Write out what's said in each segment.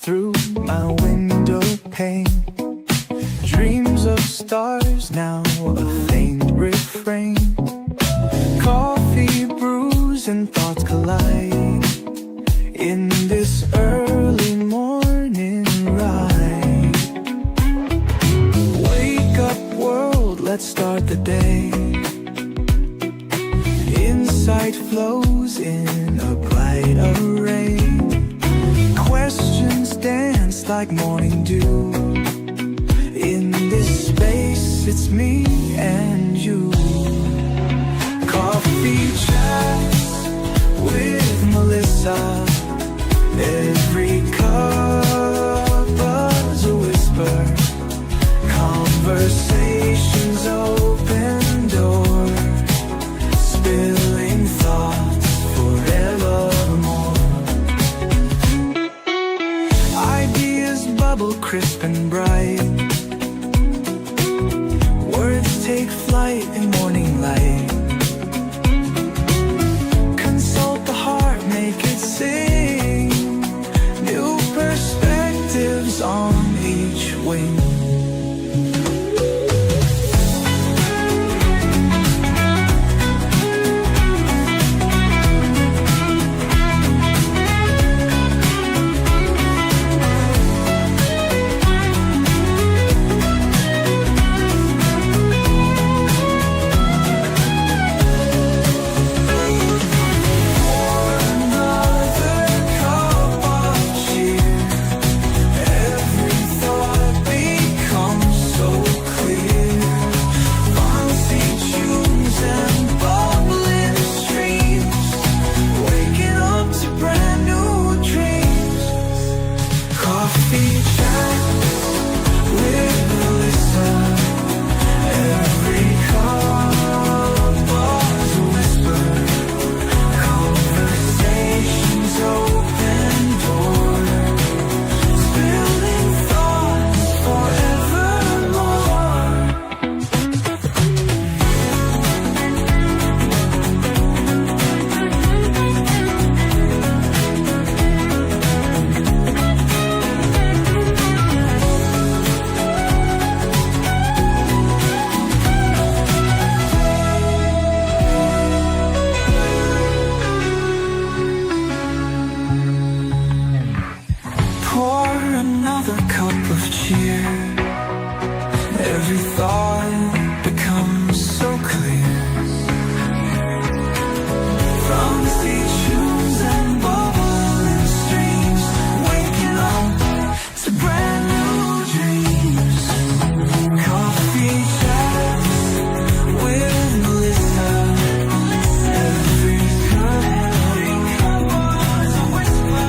through my window pane. Dreams of stars, now a faint refrain. Coffee brews and thoughts collide in this early morning ride. Wake up world, let's start the day. Insight flows in a bright array. Questions dance like morning dew. In this space, it's me and you. Coffee chats with Melissa. Every cup is a whisper. Conversations open doors. Spilling thoughts forevermore. Ideas bubble crisp and bright. Words take flight in morning light. Consult the heart, make it sing. New perspectives on each wing. Every thought becomes so clear. Fancy tunes and bubbling streams, waking up to brand new dreams. Coffee chats with Melissa. Every cup was a whisper.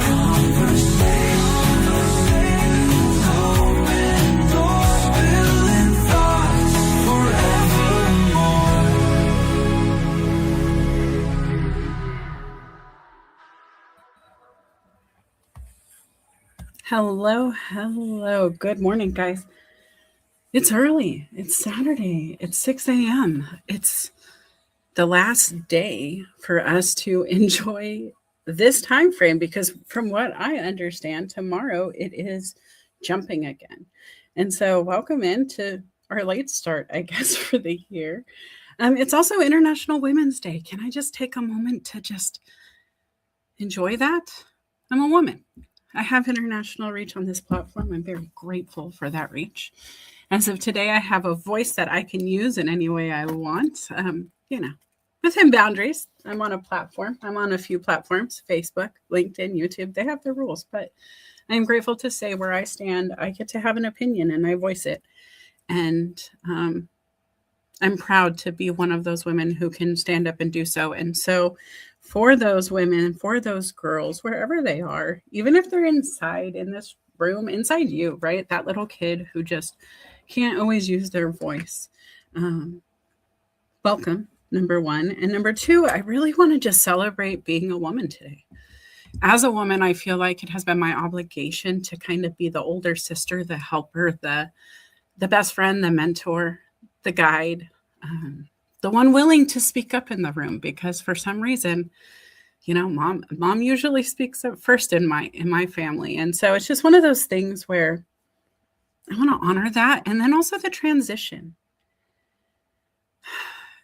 Conversations open doors, spilling thoughts forevermore. Hello. Good morning, guys. It's early. It's Saturday. It's 6 a.m. It's the last day for us to enjoy this time frame because from what I understand, tomorrow it is jumping again. And so welcome into our late start, I guess, for the year. It's also International Women's Day. Can I just take a moment to just enjoy that? I'm a woman. I have international reach on this platform. I'm very grateful for that reach. As of today, I have a voice that I can use in any way I want, within boundaries. I'm on a platform. I'm on a few platforms, Facebook, LinkedIn, YouTube. They have their rules, but I'm grateful to say where I stand. I get to have an opinion and I voice it. And I'm proud to be one of those women who can stand up and do so. And so for those women, for those girls, wherever they are, even if they're inside in this room, inside you, right? That little kid who just can't always use their voice. Welcome, number one. And number two, I really want to just celebrate being a woman today. As a woman, I feel like it has been my obligation to kind of be the older sister, the helper, the best friend, the mentor, the guide, the one willing to speak up in the room, because for some reason, Mom usually speaks up first in my family. And so it's just one of those things where I want to honor that. And then also the transition.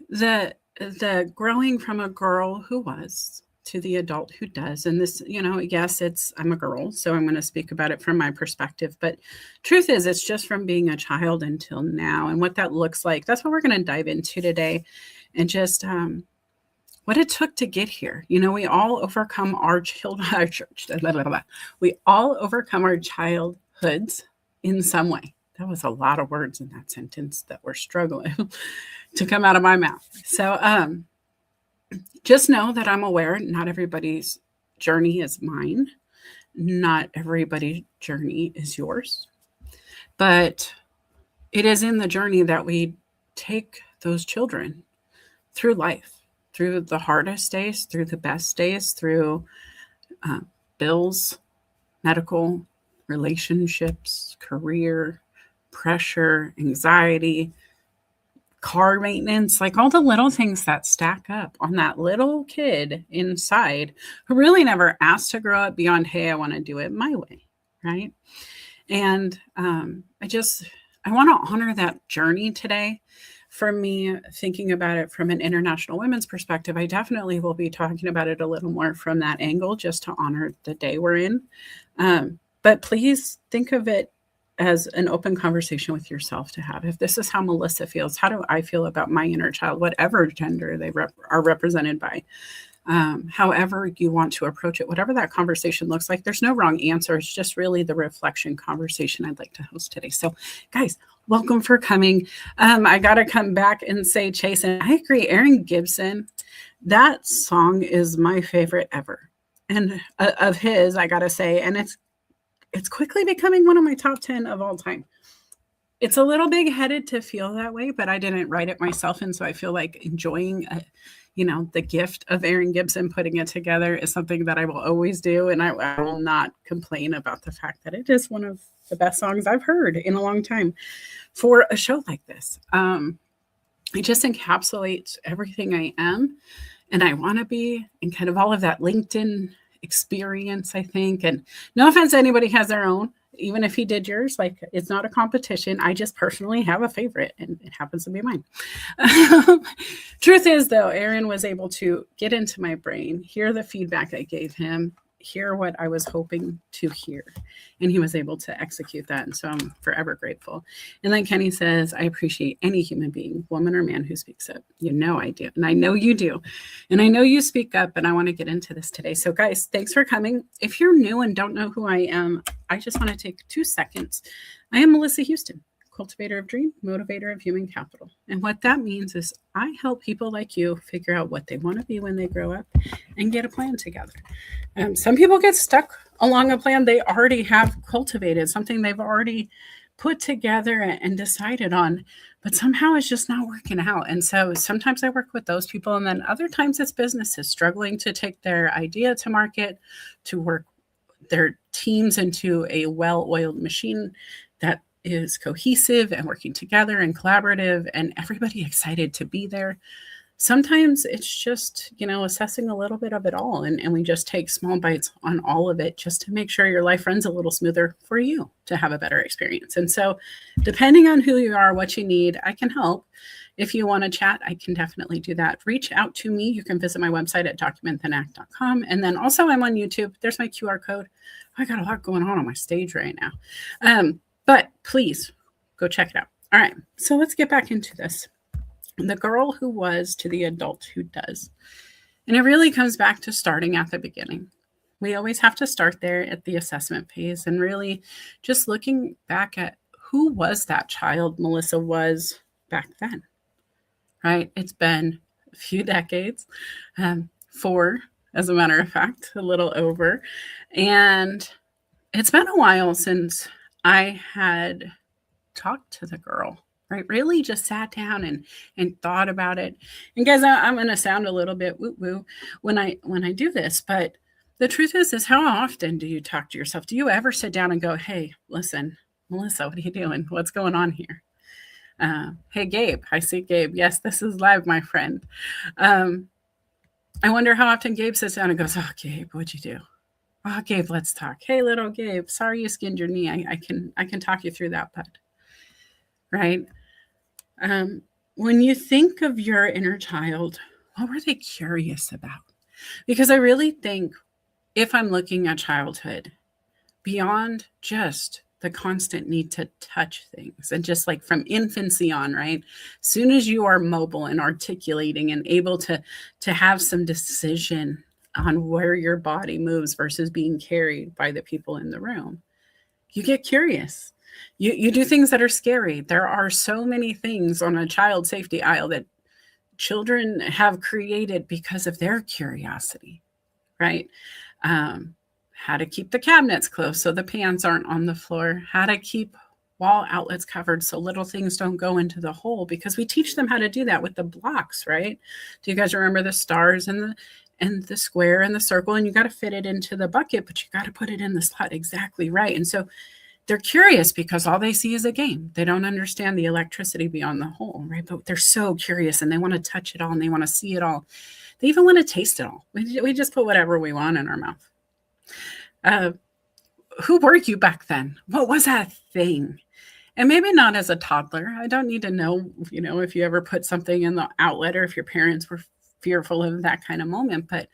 The growing from a girl who was to the adult who does. And this, yes, I'm a girl, so I'm going to speak about it from my perspective. But truth is, it's just from being a child until now, and what that looks like. That's what we're going to dive into today, and just what it took to get here. We all overcome we all overcome our childhoods in some way. That was a lot of words in that sentence that were struggling to come out of my mouth. So just know that I'm aware not everybody's journey is mine. Not everybody's journey is yours. But it is in the journey that we take those children through life, through the hardest days, through the best days, through bills, medical, relationships, career, pressure, anxiety, car maintenance, like all the little things that stack up on that little kid inside who really never asked to grow up beyond, hey, I want to do it my way, right? And I want to honor that journey today. For me, thinking about it from an International Women's perspective, I definitely will be talking about it a little more from that angle, just to honor the day we're in. But please think of it as an open conversation with yourself to have. If this is how Melissa feels, how do I feel about my inner child, whatever gender they are represented by? However you want to approach it, whatever that conversation looks like, there's no wrong answer. It's just really the reflection conversation I'd like to host today. So guys, welcome for coming. I got to come back and say, Chase, and I agree, Aaron Gibson, that song is my favorite ever. And of his, I got to say, and it's quickly becoming one of my top 10 of all time. It's a little big-headed to feel that way, but I didn't write it myself. And so I feel like enjoying, the gift of Aaron Gibson putting it together is something that I will always do. And I will not complain about the fact that it is one of the best songs I've heard in a long time for a show like this. It just encapsulates everything I am and I want to be, and kind of all of that LinkedIn experience, I think. And no offense, anybody has their own, even if he did yours, like, it's not a competition. I just personally have a favorite and it happens to be mine. Truth is, though, Aaron was able to get into my brain, hear the feedback I gave him, hear what I was hoping to hear, and he was able to execute that. And so I'm forever grateful. And then Kenny says, I appreciate any human being, woman or man, who speaks up. I do. And I know you do. And I know you speak up, and I want to get into this today. So guys, thanks for coming. If you're new and don't know who I am, I just want to take 2 seconds. I am Melissa Houston, cultivator of dream, motivator of human capital. And what that means is I help people like you figure out what they want to be when they grow up and get a plan together. Some people get stuck along a plan they already have cultivated, something they've already put together and decided on, but somehow it's just not working out. And so sometimes I work with those people, and then other times it's businesses struggling to take their idea to market, to work their teams into a well-oiled machine that is cohesive and working together and collaborative and everybody excited to be there. Sometimes it's just, assessing a little bit of it all. And we just take small bites on all of it just to make sure your life runs a little smoother for you to have a better experience. And so depending on who you are, what you need, I can help. If you want to chat, I can definitely do that. Reach out to me. You can visit my website at documentthenAct.com. And then also I'm on YouTube. There's my QR code. I got a lot going on my stage right now. But please go check it out. All right. So let's get back into this. The girl who was to the adult who does. And it really comes back to starting at the beginning. We always have to start there at the assessment phase and really just looking back at who was that child Melissa was back then, right? It's been a few decades, 4, as a matter of fact, a little over. And it's been a while since I had talked to the girl, right? Really just sat down and thought about it. And guys, I'm going to sound a little bit woo-woo when I do this, but the truth is how often do you talk to yourself? Do you ever sit down and go, hey, listen, Melissa, what are you doing? What's going on here? Hey, Gabe, I see Gabe. Yes, this is live, my friend. I wonder how often Gabe sits down and goes, "Oh, Gabe, what'd you do? Oh, Gabe, let's talk. Hey, little Gabe, sorry you skinned your knee. I can talk you through that, bud." Right? When you think of your inner child, what were they curious about? Because I really think if I'm looking at childhood, beyond just the constant need to touch things and just like from infancy on, right? As soon as you are mobile and articulating and able to have some decision on where your body moves versus being carried by the people in the room, you get curious. You do things that are scary. There are so many things on a child safety aisle that children have created because of their curiosity, right? How to keep the cabinets closed so the pans aren't on the floor, how to keep wall outlets covered so little things don't go into the hole, because we teach them how to do that with the blocks, right? Do you guys remember the stars and the square and the circle, and you got to fit it into the bucket, but you got to put it in the slot exactly right. And so they're curious because all they see is a game. They don't understand the electricity beyond the hole, right? But they're so curious and they want to touch it all and they want to see it all. They even want to taste it all. We just put whatever we want in our mouth. Who were you back then? What was that thing? And maybe not as a toddler. I don't need to know, if you ever put something in the outlet or if your parents were fearful of that kind of moment. But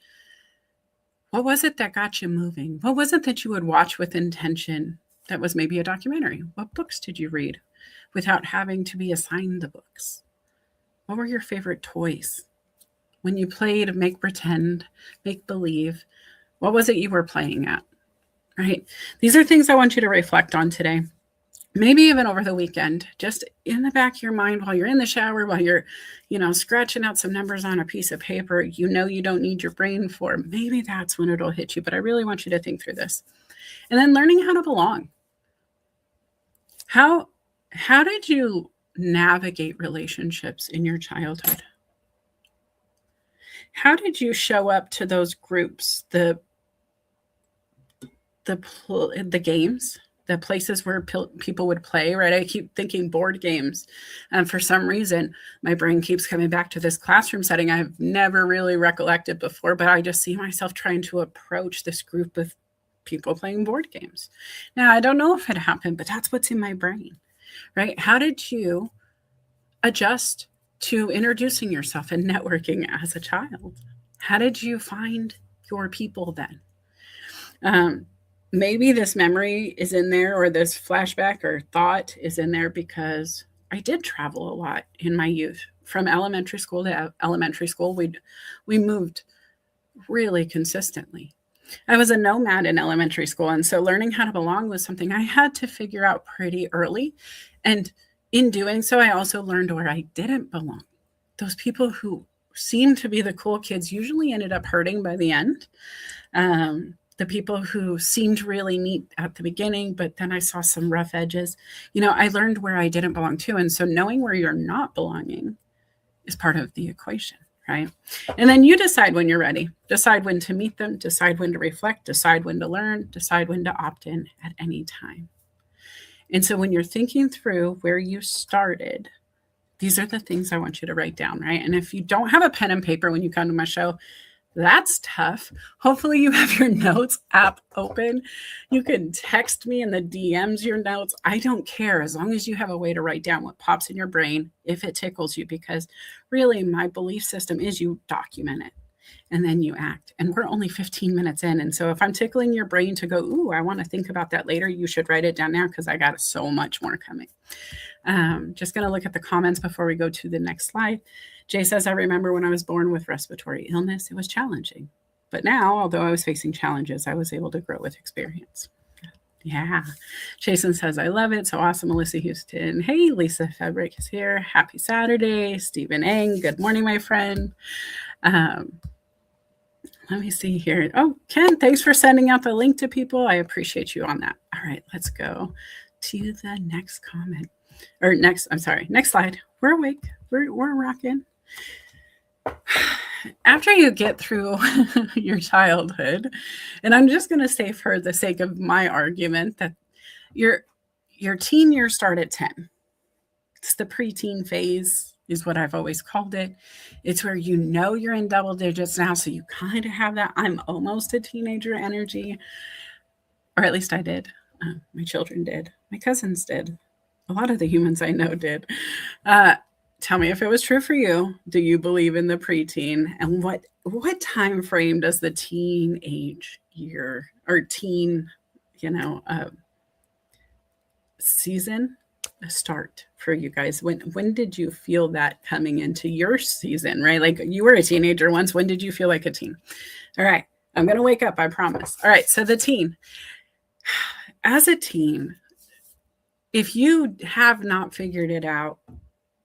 what was it that got you moving? What was it that you would watch with intention that was maybe a documentary? What books did you read without having to be assigned the books? What were your favorite toys? When you played make pretend, make believe, what was it you were playing at? Right? These are things I want you to reflect on today. Maybe even over the weekend, just in the back of your mind while you're in the shower, while you're, scratching out some numbers on a piece of paper, you don't need your brain for. Maybe that's when it'll hit you. But I really want you to think through this. And then learning how to belong. How did you navigate relationships in your childhood? How did you show up to those groups, the games, the places where people would play, right? I keep thinking board games. And for some reason, my brain keeps coming back to this classroom setting I've never really recollected before, but I just see myself trying to approach this group of people playing board games. Now, I don't know if it happened, but that's what's in my brain, right? How did you adjust to introducing yourself and networking as a child? How did you find your people then? Maybe this memory is in there, or this flashback or thought is in there because I did travel a lot in my youth. From elementary school to elementary school, we moved really consistently. I was a nomad in elementary school, and so learning how to belong was something I had to figure out pretty early. And in doing so, I also learned where I didn't belong. Those people who seemed to be the cool kids usually ended up hurting by the end. The people who seemed really neat at the beginning, but then I saw some rough edges. I learned where I didn't belong too. And so knowing where you're not belonging is part of the equation, right? And then you decide when you're ready. Decide when to meet them, decide when to reflect, decide when to learn, decide when to opt in at any time. And so when you're thinking through where you started, these are the things I want you to write down, right? And if you don't have a pen and paper when you come to my show, that's tough. Hopefully you have your notes app open. You can text me in the DMs your notes. I don't care, as long as you have a way to write down what pops in your brain if it tickles you, because really my belief system is you document it and then you act. And we're only 15 minutes in. And so if I'm tickling your brain to go, ooh, I want to think about that later, you should write it down now, because I got so much more coming. Just going to look at the comments before we go to the next slide. Jay says, I remember when I was born with respiratory illness, it was challenging. But now, although I was facing challenges, I was able to grow with experience. Yeah. Jason says, I love it. So awesome, Melissa Houston. Hey, Lisa Fabric is here. Happy Saturday. Stephen Eng. Good morning, my friend. Let me see here. Oh, Ken, thanks for sending out the link to people. I appreciate you on that. All right, let's go to the next comment. Next slide. We're awake. We're rocking. After you get through your childhood, and I'm just going to say for the sake of my argument that your teen years start at 10. It's the preteen phase. is what I've always called it. It's where you know you're in double digits now, so you kind of have that I'm almost a teenager energy, or at least I did. My children did. My cousins did. A lot of the humans I know did. Uh, Tell me if it was true for you. Do you believe in the preteen, and what time frame does the teenage year or teen, you know, season start for you guys? When did you feel that coming into your season, right? Like you were a teenager once. When did you feel like a teen? All right. I'm going to wake up, I promise. All right. So the teen. As a teen, if you have not figured it out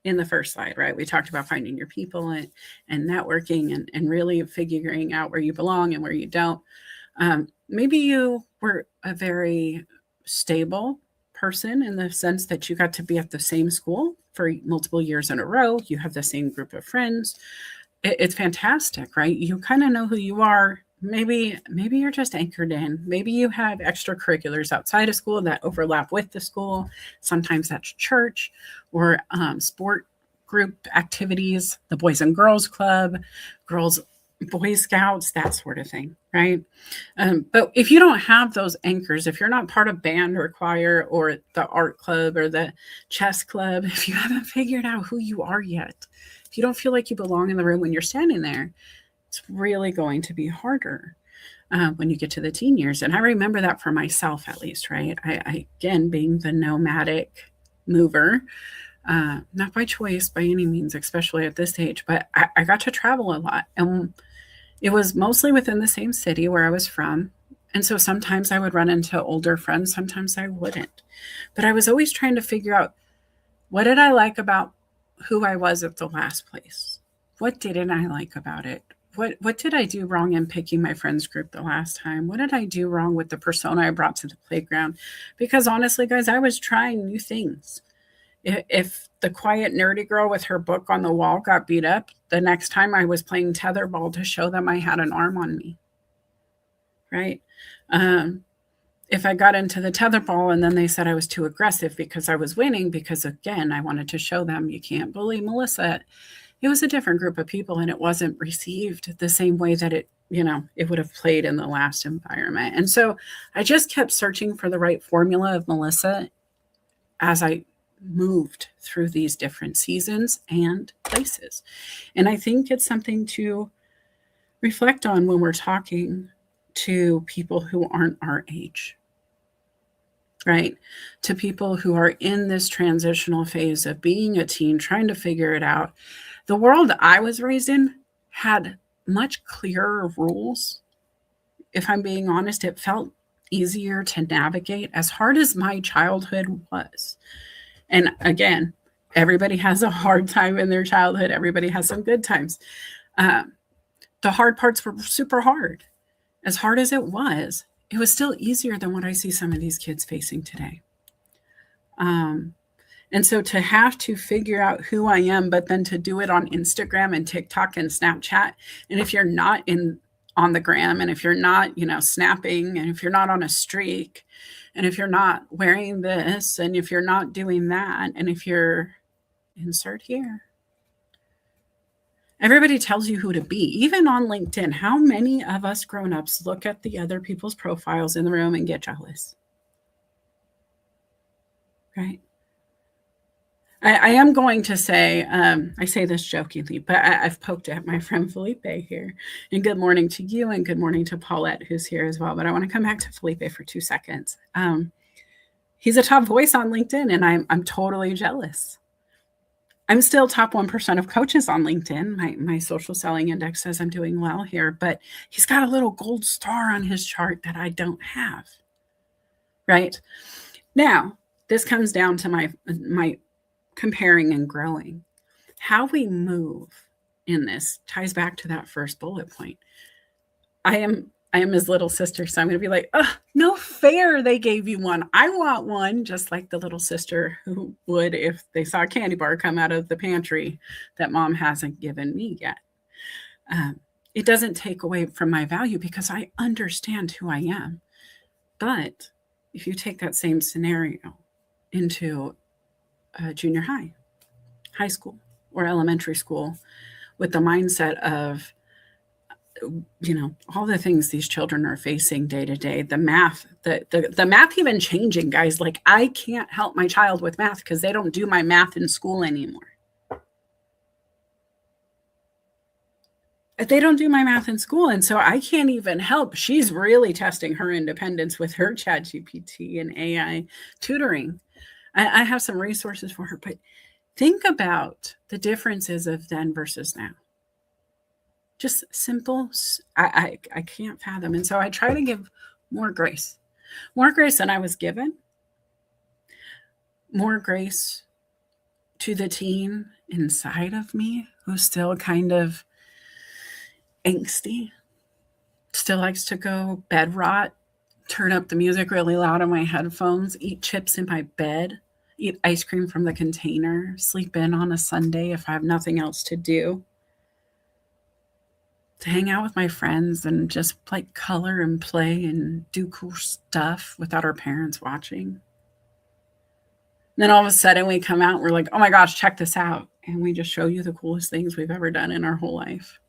in the first slide, right? We talked about finding your people and networking and really figuring out where you belong and where you don't. Maybe you were a very stable person in the sense that you got to be at the same school for multiple years in a row. You have the same group of friends. It's fantastic, right? You kind of know who you are. Maybe you're just anchored in. Maybe you have extracurriculars outside of school that overlap with the school. Sometimes that's church or sport group activities, the Boys and Girls Club, Girls Boy Scouts, that sort of thing, right? But if you don't have those anchors, if you're not part of band or choir or the art club or the chess club, if you haven't figured out who you are yet, if you don't feel like you belong in the room when you're standing there, it's really going to be harder when you get to the teen years. And I remember that for myself, at least, right? I again, being the nomadic mover, not by choice by any means, especially at this age, but I got to travel a lot. And it was mostly within the same city where I was from. And so sometimes I would run into older friends, sometimes I wouldn't. But I was always trying to figure out, what did I like about who I was at the last place? What didn't I like about it? What did I do wrong in picking my friends group the last time? What did I do wrong with the persona I brought to the playground? Because honestly, guys, I was trying new things. If the quiet nerdy girl with her book on the wall got beat up, the next time I was playing tetherball to show them I had an arm on me, right? If I got into the tetherball and then they said I was too aggressive because I was winning, because again, I wanted to show them you can't bully Melissa. It was a different group of people and it wasn't received the same way that it would have played in the last environment. And so I just kept searching for the right formula of Melissa as I moved through these different seasons and places. And I think it's something to reflect on when we're talking to people who aren't our age, right? To people who are in this transitional phase of being a teen, trying to figure it out. The world I was raised in had much clearer rules. If I'm being honest, it felt easier to navigate, as hard as my childhood was. And again, everybody has a hard time in their childhood. Everybody has some good times. The hard parts were super hard. As hard as it was still easier than what I see some of these kids facing today. And so to have to figure out who I am, but then to do it on Instagram and TikTok and Snapchat. And if you're not on the gram, and if you're not, snapping, and if you're not on a streak, and if you're not wearing this, and if you're not doing that, and if you're insert here, everybody tells you who to be, even on LinkedIn. How many of us grown-ups look at the other people's profiles in the room and get jealous? Right? I am going to say, I say this jokingly, but I've poked at my friend Felipe here. And good morning to you, and good morning to Paulette, who's here as well. But I want to come back to Felipe for 2 seconds. He's a top voice on LinkedIn, and I'm totally jealous. I'm still top 1% of coaches on LinkedIn. My social selling index says I'm doing well here, but he's got a little gold star on his chart that I don't have. Right? Now, this comes down to my comparing and growing. How we move in this ties back to that first bullet point. I am his little sister, so I'm going to be like, oh, no fair they gave you one. I want one, just like the little sister who would if they saw a candy bar come out of the pantry that mom hasn't given me yet. It doesn't take away from my value because I understand who I am. But if you take that same scenario into junior high school, or elementary school with the mindset of, all the things these children are facing day to day, the math, the math even changing, guys. Like, I can't help my child with math because they don't do my math in school anymore. They don't do my math in school, and so I can't even help. She's really testing her independence with her ChatGPT and AI tutoring. I have some resources for her, but think about the differences of then versus now. Just simple. I can't fathom. And so I try to give more grace than I was given, more grace to the teen inside of me who's still kind of angsty, still likes to go bed rot, turn up the music really loud on my headphones, eat chips in my bed, eat ice cream from the container, sleep in on a Sunday if I have nothing else to do, to hang out with my friends and just like color and play and do cool stuff without our parents watching. And then all of a sudden we come out, we're like, oh my gosh, check this out. And we just show you the coolest things we've ever done in our whole life.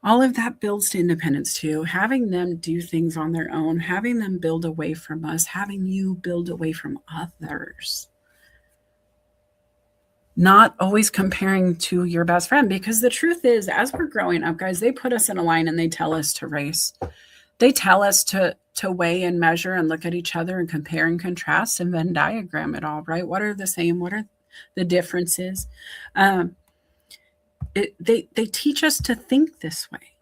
All of that builds to independence too. Having them do things on their own, having them build away from us, having you build away from others. Not always comparing to your best friend, because the truth is, as we're growing up, guys, they put us in a line and they tell us to race. They tell us to weigh and measure and look at each other and compare and contrast and Venn diagram it all, right? What are the same? What are the differences? They teach us to think this way.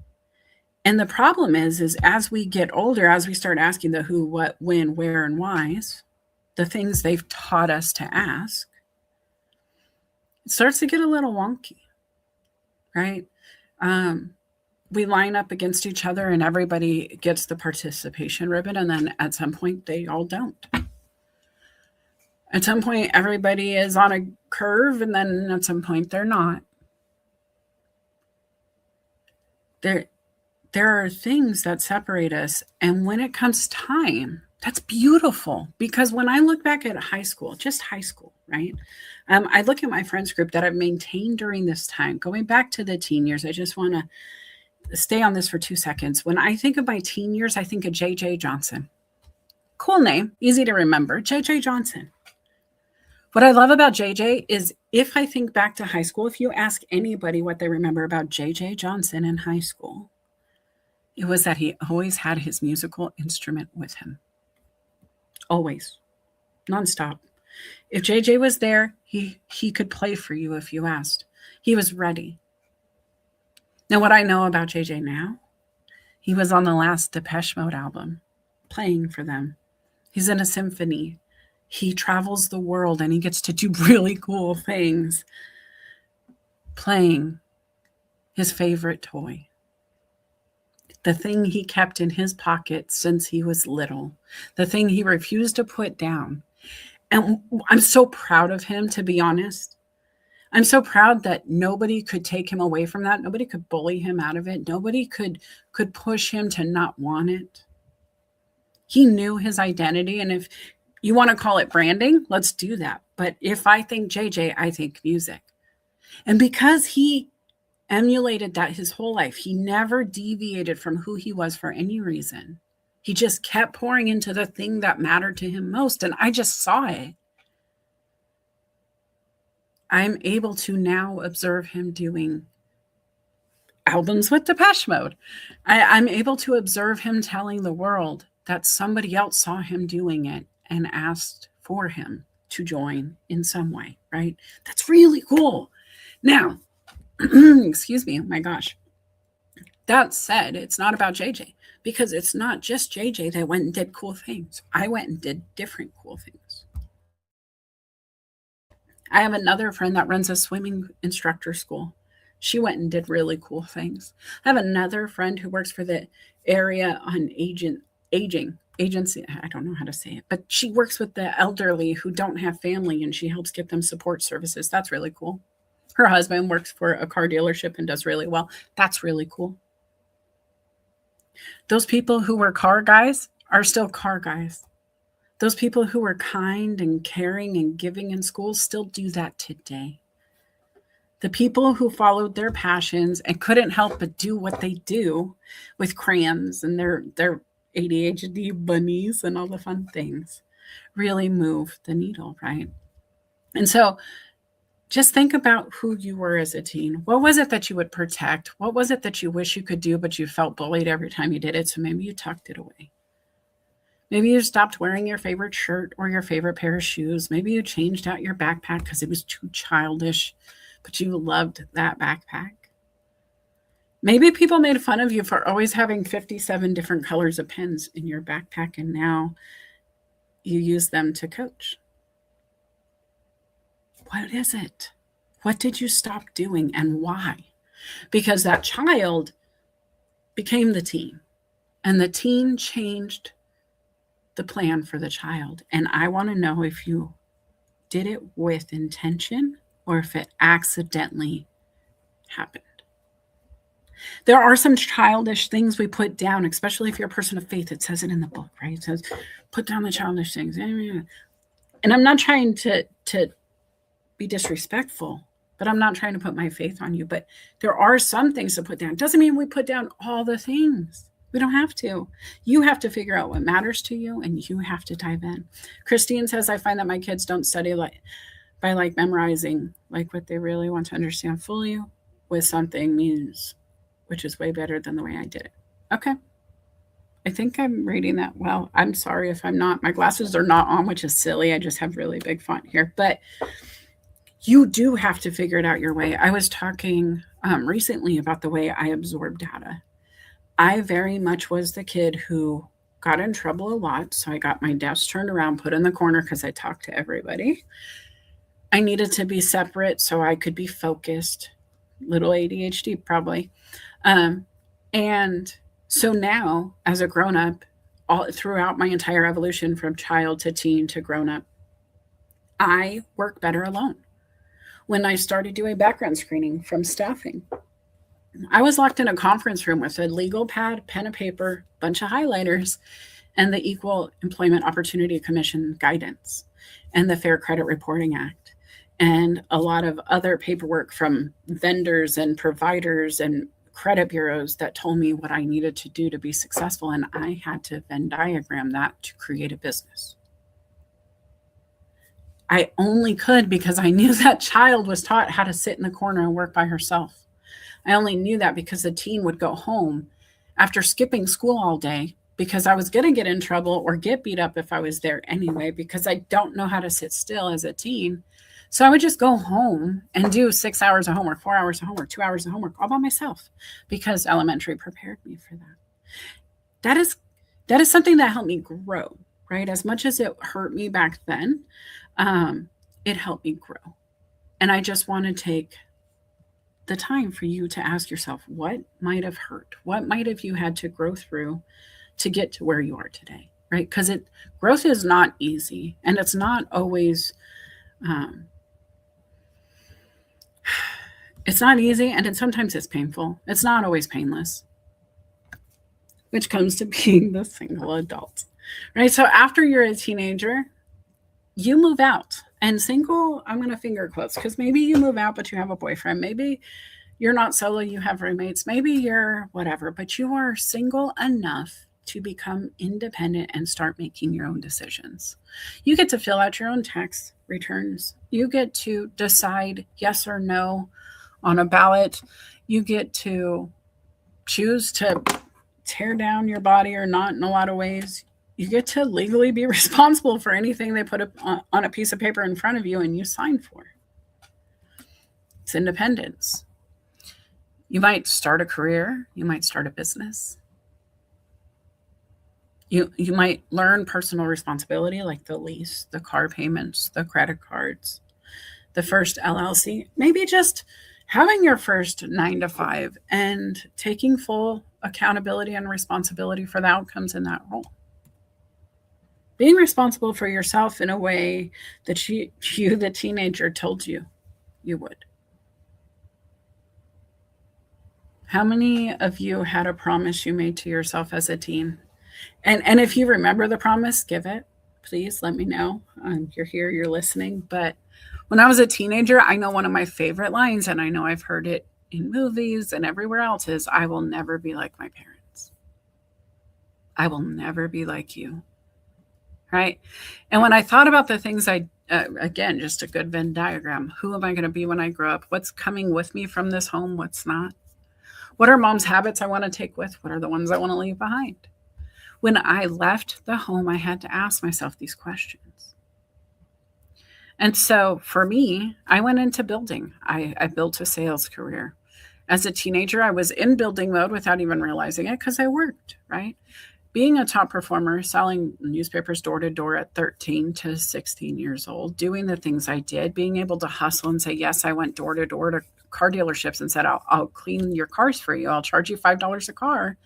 And the problem is as we get older, as we start asking the who, what, when, where, and whys, the things they've taught us to ask, it starts to get a little wonky, right? We line up against each other and everybody gets the participation ribbon. And then at some point, they all don't. At some point, everybody is on a curve. And then at some point, they're not. There are things that separate us. And when it comes time, that's beautiful. Because when I look back at high school, just high school, right? I look at my friends group that I've maintained during this time, going back to the teen years. I just want to stay on this for 2 seconds. When I think of my teen years, I think of JJ Johnson. Cool name, easy to remember, JJ Johnson. What I love about JJ is if I think back to high school, if you ask anybody what they remember about JJ Johnson in high school, it was that he always had his musical instrument with him. Always. Nonstop. If JJ was there, he could play for you if you asked. He was ready. Now, what I know about JJ now, he was on the last Depeche Mode album, playing for them. He's in a symphony. He travels the world and he gets to do really cool things, playing his favorite toy. The thing he kept in his pocket since he was little, the thing he refused to put down. And I'm so proud of him, to be honest. I'm so proud that nobody could take him away from that. Nobody could bully him out of it. Nobody could push him to not want it. He knew his identity. And if you want to call it branding, let's do that. But if I think JJ, I think music. And because he emulated that his whole life, he never deviated from who he was for any reason. He just kept pouring into the thing that mattered to him most. And I just saw it. I'm able to now observe him doing albums with Depeche Mode. I'm able to observe him telling the world that somebody else saw him doing it and asked for him to join in some way, right? That's really cool. Now, excuse me, oh my gosh. That said, it's not about JJ, because it's not just JJ that went and did cool things. I went and did different cool things. I have another friend that runs a swimming instructor school. She went and did really cool things. I have another friend who works for the area on aging agency. I don't know how to say it, but she works with the elderly who don't have family and she helps get them support services. That's really cool. Her husband works for a car dealership and does really well. That's really cool. Those people who were car guys are still car guys. Those people who were kind and caring and giving in school still do that today. The people who followed their passions and couldn't help but do what they do with crayons and their ADHD bunnies and all the fun things really move the needle, right? And so just think about who you were as a teen. What was it that you would protect? What was it that you wish you could do, but you felt bullied every time you did it? So maybe you tucked it away. Maybe you stopped wearing your favorite shirt or your favorite pair of shoes. Maybe you changed out your backpack because it was too childish, but you loved that backpack. Maybe people made fun of you for always having 57 different colors of pens in your backpack, and now you use them to coach. What is it? What did you stop doing and why? Because that child became the teen, and the teen changed the plan for the child. And I want to know if you did it with intention or if it accidentally happened. There are some childish things we put down, especially if you're a person of faith. It says it in the book, right? It says, put down the childish things. And I'm not trying to be disrespectful, but I'm not trying to put my faith on you. But there are some things to put down. It doesn't mean we put down all the things. We don't have to. You have to figure out what matters to you, and you have to dive in. Christine says, I find that my kids don't study by memorizing like what they really want to understand fully with something means, which is way better than the way I did it. Okay. I think I'm reading that well. I'm sorry if I'm not. My glasses are not on, which is silly. I just have really big font here. But you do have to figure it out your way. I was talking recently about the way I absorb data. I very much was the kid who got in trouble a lot. So I got my desk turned around, put in the corner because I talked to everybody. I needed to be separate so I could be focused. Little ADHD probably. And so now as a grown-up, all throughout my entire evolution from child to teen to grown-up, I work better alone. When I started doing background screening from staffing, I was locked in a conference room with a legal pad, pen and paper, bunch of highlighters, and the Equal Employment Opportunity Commission guidance and the Fair Credit Reporting Act and a lot of other paperwork from vendors and providers and credit bureaus that told me what I needed to do to be successful. And I had to Venn diagram that to create a business. I only could because I knew that child was taught how to sit in the corner and work by herself. I only knew that because the teen would go home after skipping school all day because I was going to get in trouble or get beat up if I was there anyway, because I don't know how to sit still as a teen. So I would just go home and do 6 hours of homework, 4 hours of homework, 2 hours of homework all by myself because elementary prepared me for that. That is something that helped me grow, right? As much as it hurt me back then, it helped me grow. And I just want to take the time for you to ask yourself, what might have hurt? What might have you had to grow through to get to where you are today, right? Because growth is not easy, and it's not always, it's not easy, and sometimes it's painful. It's not always painless, which comes to being the single adult, right? So after you're a teenager, you move out. And single, I'm going to finger quotes because maybe you move out, but you have a boyfriend. Maybe you're not solo, you have roommates. Maybe you're whatever, but you are single enough to become independent and start making your own decisions. You get to fill out your own tax returns. You get to decide yes or no on a ballot. You get to choose to tear down your body or not in a lot of ways. You get to legally be responsible for anything they put on a piece of paper in front of you and you sign for. It's independence. You might start a career. You might start a business. You might learn personal responsibility like the lease, the car payments, the credit cards, the first LLC, maybe just having your first 9-to-5 and taking full accountability and responsibility for the outcomes in that role. Being responsible for yourself in a way that you, the teenager, told you would. How many of you had a promise you made to yourself as a teen? And if you remember the promise, give it. Please let me know. You're here, you're listening. But When I was a teenager, I know one of my favorite lines, and I know I've heard it in movies and everywhere else, is I will never be like my parents. I will never be like you. Right. And when I thought about the things again, just a good Venn diagram. Who am I going to be when I grow up? What's coming with me from this home? What's not? What are mom's habits I want to take with? What are the ones I want to leave behind? When I left the home, I had to ask myself these questions. And so for me, I went into building. I built a sales career. As a teenager, I was in building mode without even realizing it because I worked, right? Being a top performer, selling newspapers door to door at 13 to 16 years old, doing the things I did, being able to hustle and say, yes, I went door to door to car dealerships and said, I'll clean your cars for you. I'll charge you $5 a car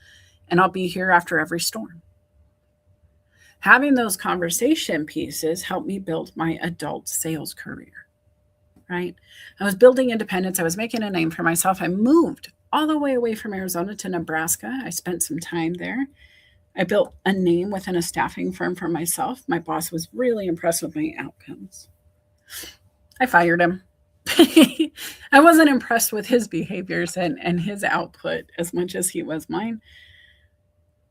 and I'll be here after every storm. Having those conversation pieces helped me build my adult sales career, right? I was building independence. I was making a name for myself. I moved all the way away from Arizona to Nebraska. I spent some time there. I built a name within a staffing firm for myself. My boss was really impressed with my outcomes. I fired him. I wasn't impressed with his behaviors and his output as much as he was mine.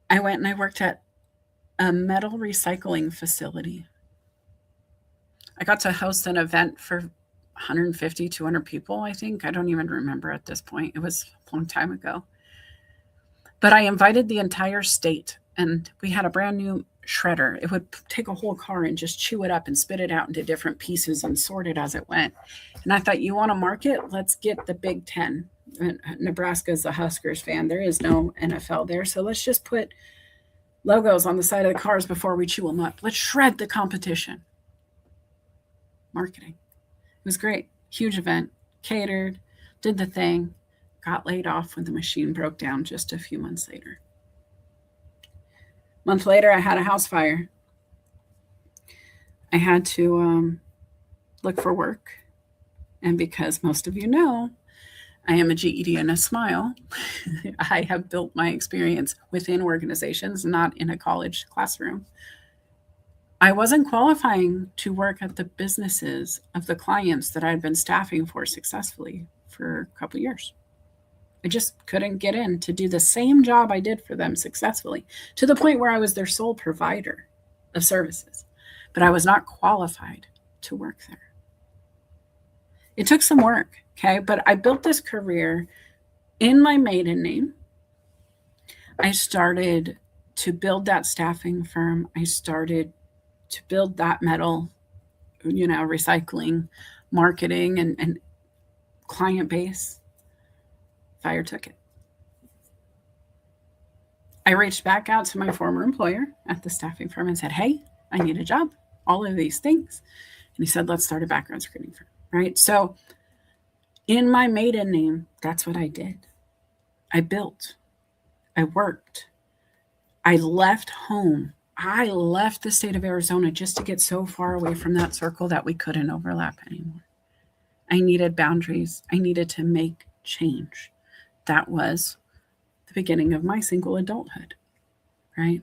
I went and I worked at a metal recycling facility. I got to host an event for 150, 200 people, I think. I don't even remember at this point. It was a long time ago. But I invited the entire state. And we had a brand new shredder. It would take a whole car and just chew it up and spit it out into different pieces and sort it as it went. And I thought, you want to market? Let's get the Big Ten. Nebraska is a Huskers fan. There is no NFL there. So let's just put logos on the side of the cars before we chew them up. Let's shred the competition. Marketing. It was great. Huge event. Catered. Did the thing. Got laid off when the machine broke down just a few months later. Month later, I had a house fire. I had to look for work. And because most of you know, I am a GED and a smile, I have built my experience within organizations, not in a college classroom. I wasn't qualifying to work at the businesses of the clients that I'd been staffing for successfully for a couple of years. I just couldn't get in to do the same job I did for them successfully, to the point where I was their sole provider of services, but I was not qualified to work there. It took some work, okay? But I built this career in my maiden name. I started to build that staffing firm. I started to build that metal, recycling, marketing, and client base. Fire took it. I reached back out to my former employer at the staffing firm and said, hey, I need a job, all of these things. And he said, let's start a background screening firm, right? So in my maiden name, that's what I did. I built, I worked, I left home. I left the state of Arizona just to get so far away from that circle that we couldn't overlap anymore. I needed boundaries. I needed to make change. That was the beginning of my single adulthood, right?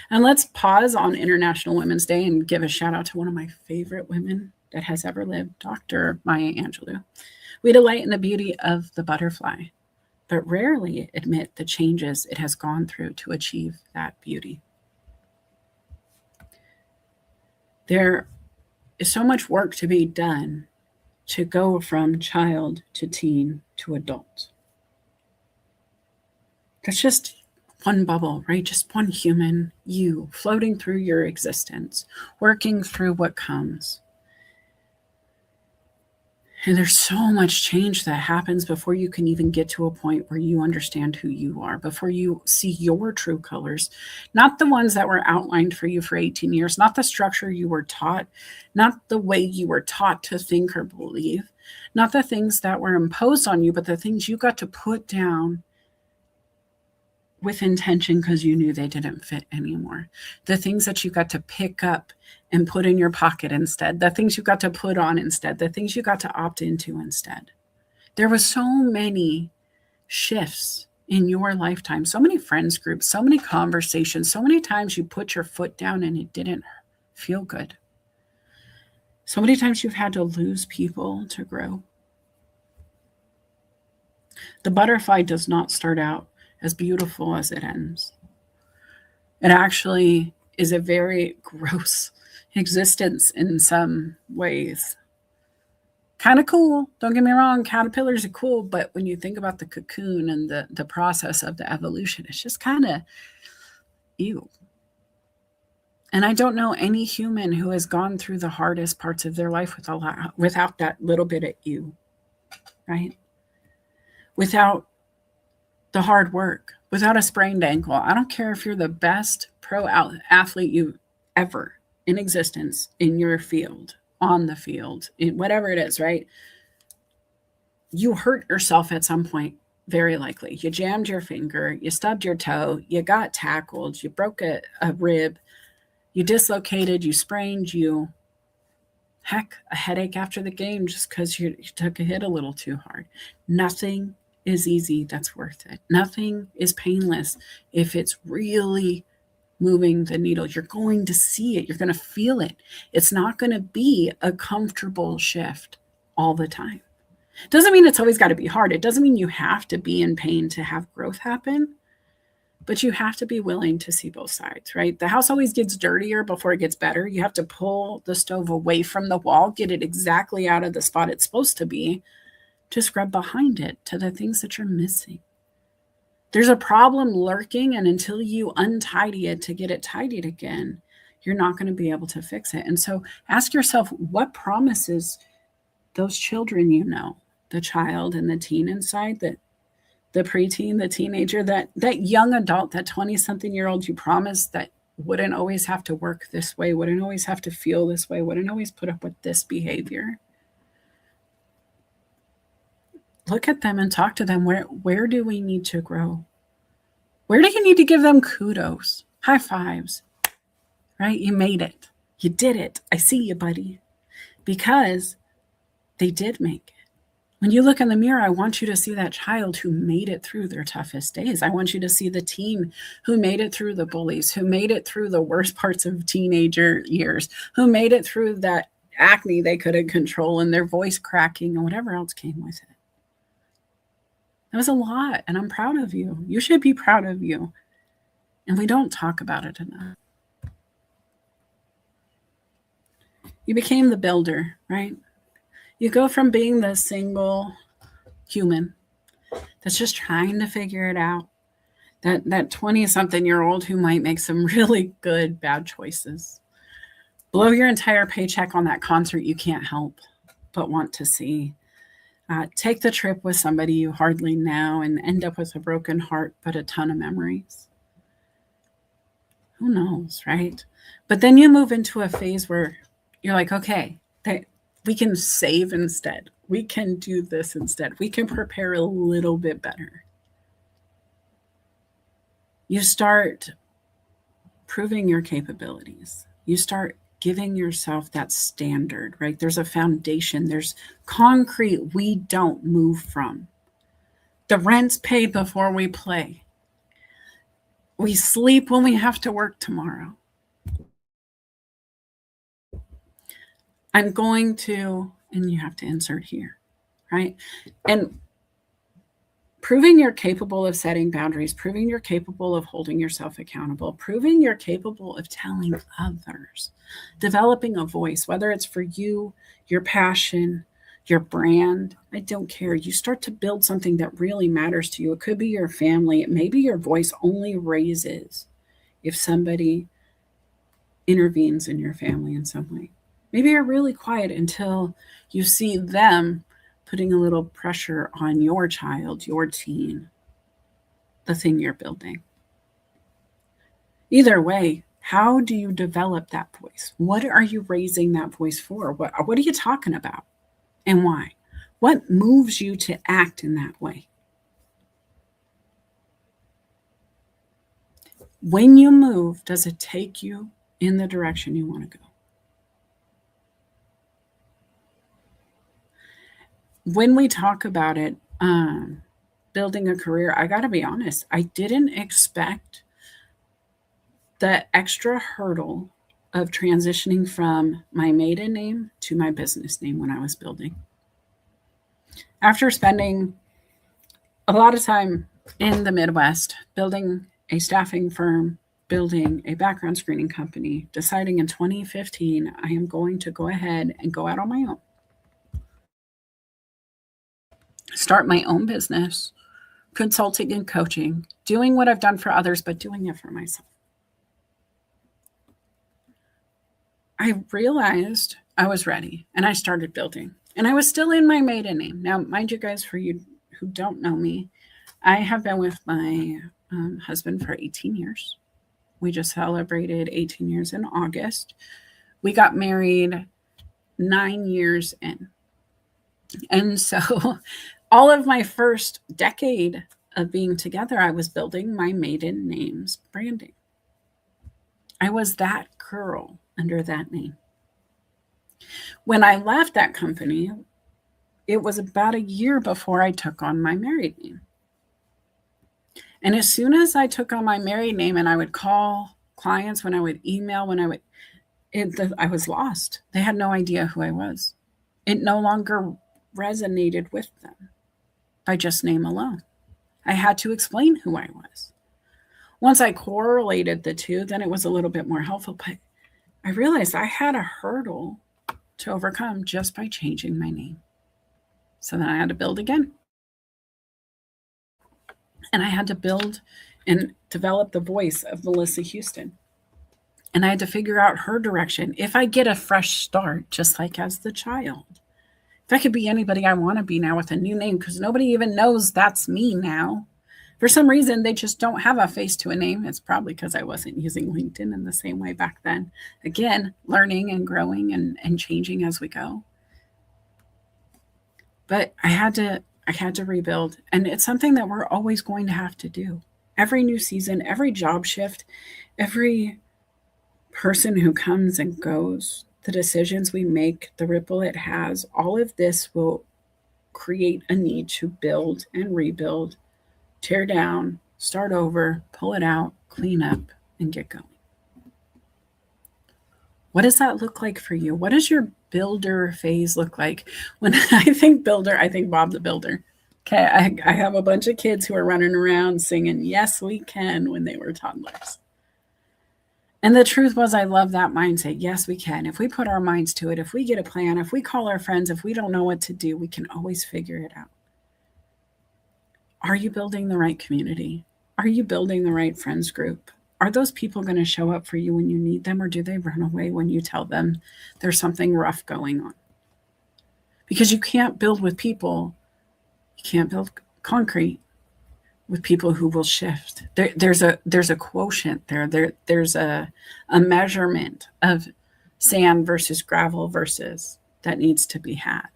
And let's pause on International Women's Day and give a shout out to one of my favorite women that has ever lived, Dr. Maya Angelou. We delight in the beauty of the butterfly, but rarely admit the changes it has gone through to achieve that beauty. There is so much work to be done to go from child to teen to adult. That's just one bubble, right? Just one human, you, floating through your existence, working through what comes. And there's so much change that happens before you can even get to a point where you understand who you are, before you see your true colors, not the ones that were outlined for you for 18 years, not the structure you were taught, not the way you were taught to think or believe, not the things that were imposed on you, but the things you got to put down with intention because you knew they didn't fit anymore. The things that you got to pick up and put in your pocket instead, the things you got to put on instead, the things you got to opt into instead. There was so many shifts in your lifetime, so many friends groups, so many conversations, so many times you put your foot down and it didn't feel good. So many times you've had to lose people to grow. The butterfly does not start out as beautiful as it ends. It actually is a very gross existence in some ways. Kind of cool. Don't get me wrong. Caterpillars are cool. But when you think about the cocoon and the process of the evolution, it's just kind of ew. And I don't know any human who has gone through the hardest parts of their life without that little bit of ew, right? Without the hard work, without a sprained ankle. I don't care if you're the best pro athlete you ever in existence in your field, on the field, in whatever it is, right? You hurt yourself at some point, very likely. You jammed your finger, you stubbed your toe, you got tackled, you broke a rib, you dislocated, you sprained, you, heck, a headache after the game just because you took a hit a little too hard. Nothing is easy that's worth it. Nothing is painless if it's really moving the needle. You're going to see it. You're going to feel it. It's not going to be a comfortable shift all the time. Doesn't mean it's always got to be hard. It doesn't mean you have to be in pain to have growth happen, but you have to be willing to see both sides, right? The house always gets dirtier before it gets better. You have to pull the stove away from the wall, get it exactly out of the spot it's supposed to be, to scrub behind it to the things that you're missing. There's a problem lurking, and until you untidy it to get it tidied again, you're not going to be able to fix it. And so ask yourself, what promises those children you know, the child and the teen inside, that the preteen, the teenager, that young adult, that 20-something-year-old you promised that wouldn't always have to work this way, wouldn't always have to feel this way, wouldn't always put up with this behavior. Look at them and talk to them. Where do we need to grow? Where do you need to give them kudos, high fives, right? You made it. You did it. I see you, buddy. Because they did make it. When you look in the mirror, I want you to see that child who made it through their toughest days. I want you to see the teen who made it through the bullies, who made it through the worst parts of teenager years, who made it through that acne they couldn't control and their voice cracking and whatever else came with it. That was a lot, and I'm proud of you. You should be proud of you. And we don't talk about it enough. You became the builder, right? You go from being the single human that's just trying to figure it out, that 20-something-year-old who might make some really good bad choices, blow your entire paycheck on that concert you can't help but want to see, take the trip with somebody you hardly know and end up with a broken heart but a ton of memories. Who knows, right? But then you move into a phase where you're like, okay, we can save instead. We can do this instead. We can prepare a little bit better. You start proving your capabilities. You start giving yourself that standard, right? There's a foundation. There's concrete we don't move from. The rent's paid before we play. We sleep when we have to work tomorrow. I'm going to, and you have to insert here, right? And proving you're capable of setting boundaries, proving you're capable of holding yourself accountable, proving you're capable of telling others, developing a voice, whether it's for you, your passion, your brand, I don't care. You start to build something that really matters to you. It could be your family. It may be your voice only raises if somebody intervenes in your family in some way. Maybe you're really quiet until you see them putting a little pressure on your child, your teen, the thing you're building. Either way, how do you develop that voice? What are you raising that voice for? What are you talking about and why? What moves you to act in that way? When you move, does it take you in the direction you want to go? When we talk about it, building a career, I got to be honest, I didn't expect the extra hurdle of transitioning from my maiden name to my business name when I was building. After spending a lot of time in the Midwest, building a staffing firm, building a background screening company, deciding in 2015, I am going to go ahead and go out on my own. Start my own business, consulting and coaching, doing what I've done for others, but doing it for myself. I realized I was ready and I started building. And I was still in my maiden name. Now, mind you guys, for you who don't know me, I have been with my husband for 18 years. We just celebrated 18 years in August. We got married 9 years in. And so all of my first decade of being together, I was building my maiden name's branding. I was that girl under that name. When I left that company, it was about a year before I took on my married name. And as soon as I took on my married name and I would call clients, when I would email, I was lost. They had no idea who I was. It no longer resonated with them by just name alone. I had to explain who I was. Once I correlated the two, then it was a little bit more helpful. But I realized I had a hurdle to overcome just by changing my name. So then I had to build again. And I had to build and develop the voice of Melissa Houston. And I had to figure out her direction. If I get a fresh start, just like as the child, if I could be anybody I want to be now with a new name, because nobody even knows that's me now. For some reason, they just don't have a face to a name. It's probably because I wasn't using LinkedIn in the same way back then. Again, learning and growing and changing as we go. But I had to rebuild. And it's something that we're always going to have to do. Every new season, every job shift, every person who comes and goes, the decisions we make, the ripple it has, all of this will create a need to build and rebuild, tear down, start over, pull it out, clean up, and get going. What does that look like for you? What does your builder phase look like? When I think builder, I think Bob the Builder. Okay, I have a bunch of kids who are running around singing "Yes, We Can" when they were toddlers. And the truth was, I love that mindset. Yes, we can. If we put our minds to it, if we get a plan, if we call our friends, if we don't know what to do, we can always figure it out. Are you building the right community? Are you building the right friends group? Are those people going to show up for you when you need them, or do they run away when you tell them there's something rough going on? Because you can't build with people. You can't build concrete with people who will shift. There's a quotient there. There's a measurement of sand versus gravel versus that needs to be had.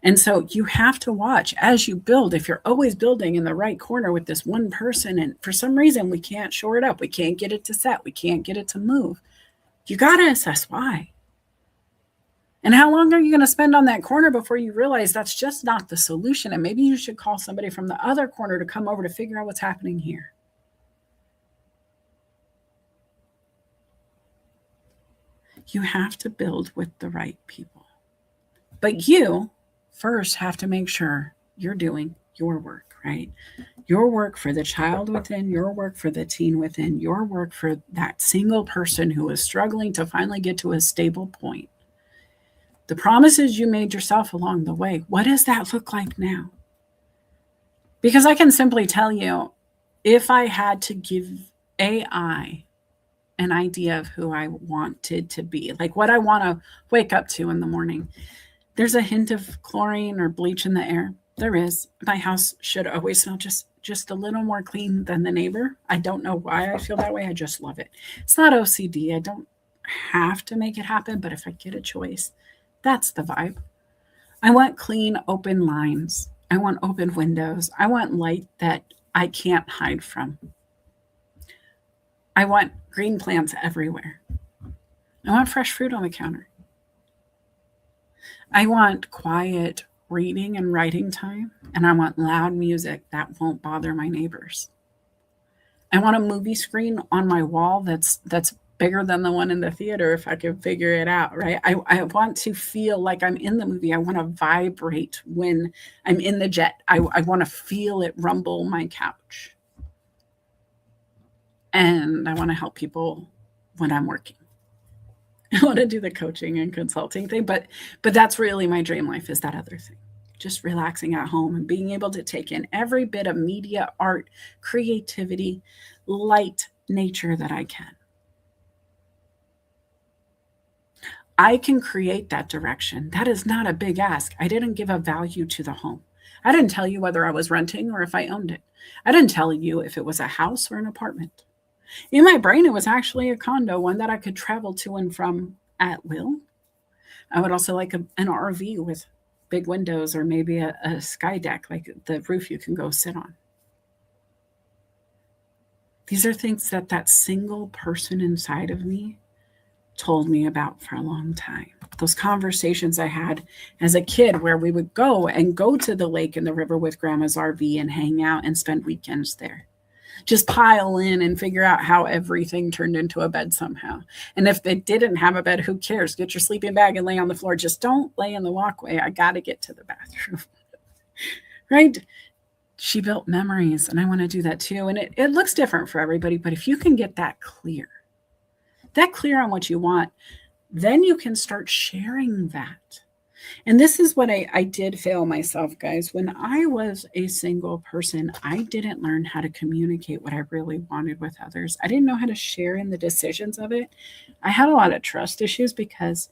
And so you have to watch as you build. If you're always building in the right corner with this one person, and for some reason we can't shore it up, we can't get it to set, we can't get it to move, you got to assess why. And how long are you going to spend on that corner before you realize that's just not the solution? And maybe you should call somebody from the other corner to come over to figure out what's happening here. You have to build with the right people. But you first have to make sure you're doing your work, right? Your work for the child within, your work for the teen within, your work for that single person who is struggling to finally get to a stable point. The promises you made yourself along the way, what does that look like now? Because I can simply tell you, if I had to give AI an idea of who I wanted to be, like what I want to wake up to in the morning, there's a hint of chlorine or bleach in the air. There is. My house should always smell just a little more clean than the neighbor. I don't know why I feel that way. I just love it. It's not OCD. I don't have to make it happen, but if I get a choice, that's the vibe. I want clean, open lines. I want open windows. I want light that I can't hide from. I want green plants everywhere. I want fresh fruit on the counter. I want quiet reading and writing time, and I want loud music that won't bother my neighbors. I want a movie screen on my wall that's bigger than the one in the theater if I could figure it out, right? I want to feel like I'm in the movie. I want to vibrate when I'm in the jet. I want to feel it rumble my couch. And I want to help people when I'm working. I want to do the coaching and consulting thing, but that's really my dream life, is that other thing. Just relaxing at home and being able to take in every bit of media, art, creativity, light, nature that I can. I can create that direction. That is not a big ask. I didn't give a value to the home. I didn't tell you whether I was renting or if I owned it. I didn't tell you if it was a house or an apartment. In my brain, it was actually a condo, one that I could travel to and from at will. I would also like an RV with big windows, or maybe a sky deck, like the roof you can go sit on. These are things that single person inside of me told me about for a long time. Those conversations I had as a kid where we would go to the lake and the river with grandma's RV and hang out and spend weekends there. Just pile in and figure out how everything turned into a bed somehow. And if they didn't have a bed, who cares? Get your sleeping bag and lay on the floor. Just don't lay in the walkway. I got to get to the bathroom. Right? She built memories, and I want to do that too. And it looks different for everybody, but if you can get that clear on what you want, then you can start sharing that. And this is what I did fail myself, guys. When I was a single person, I didn't learn how to communicate what I really wanted with others. I didn't know how to share in the decisions of it. I had a lot of trust issues because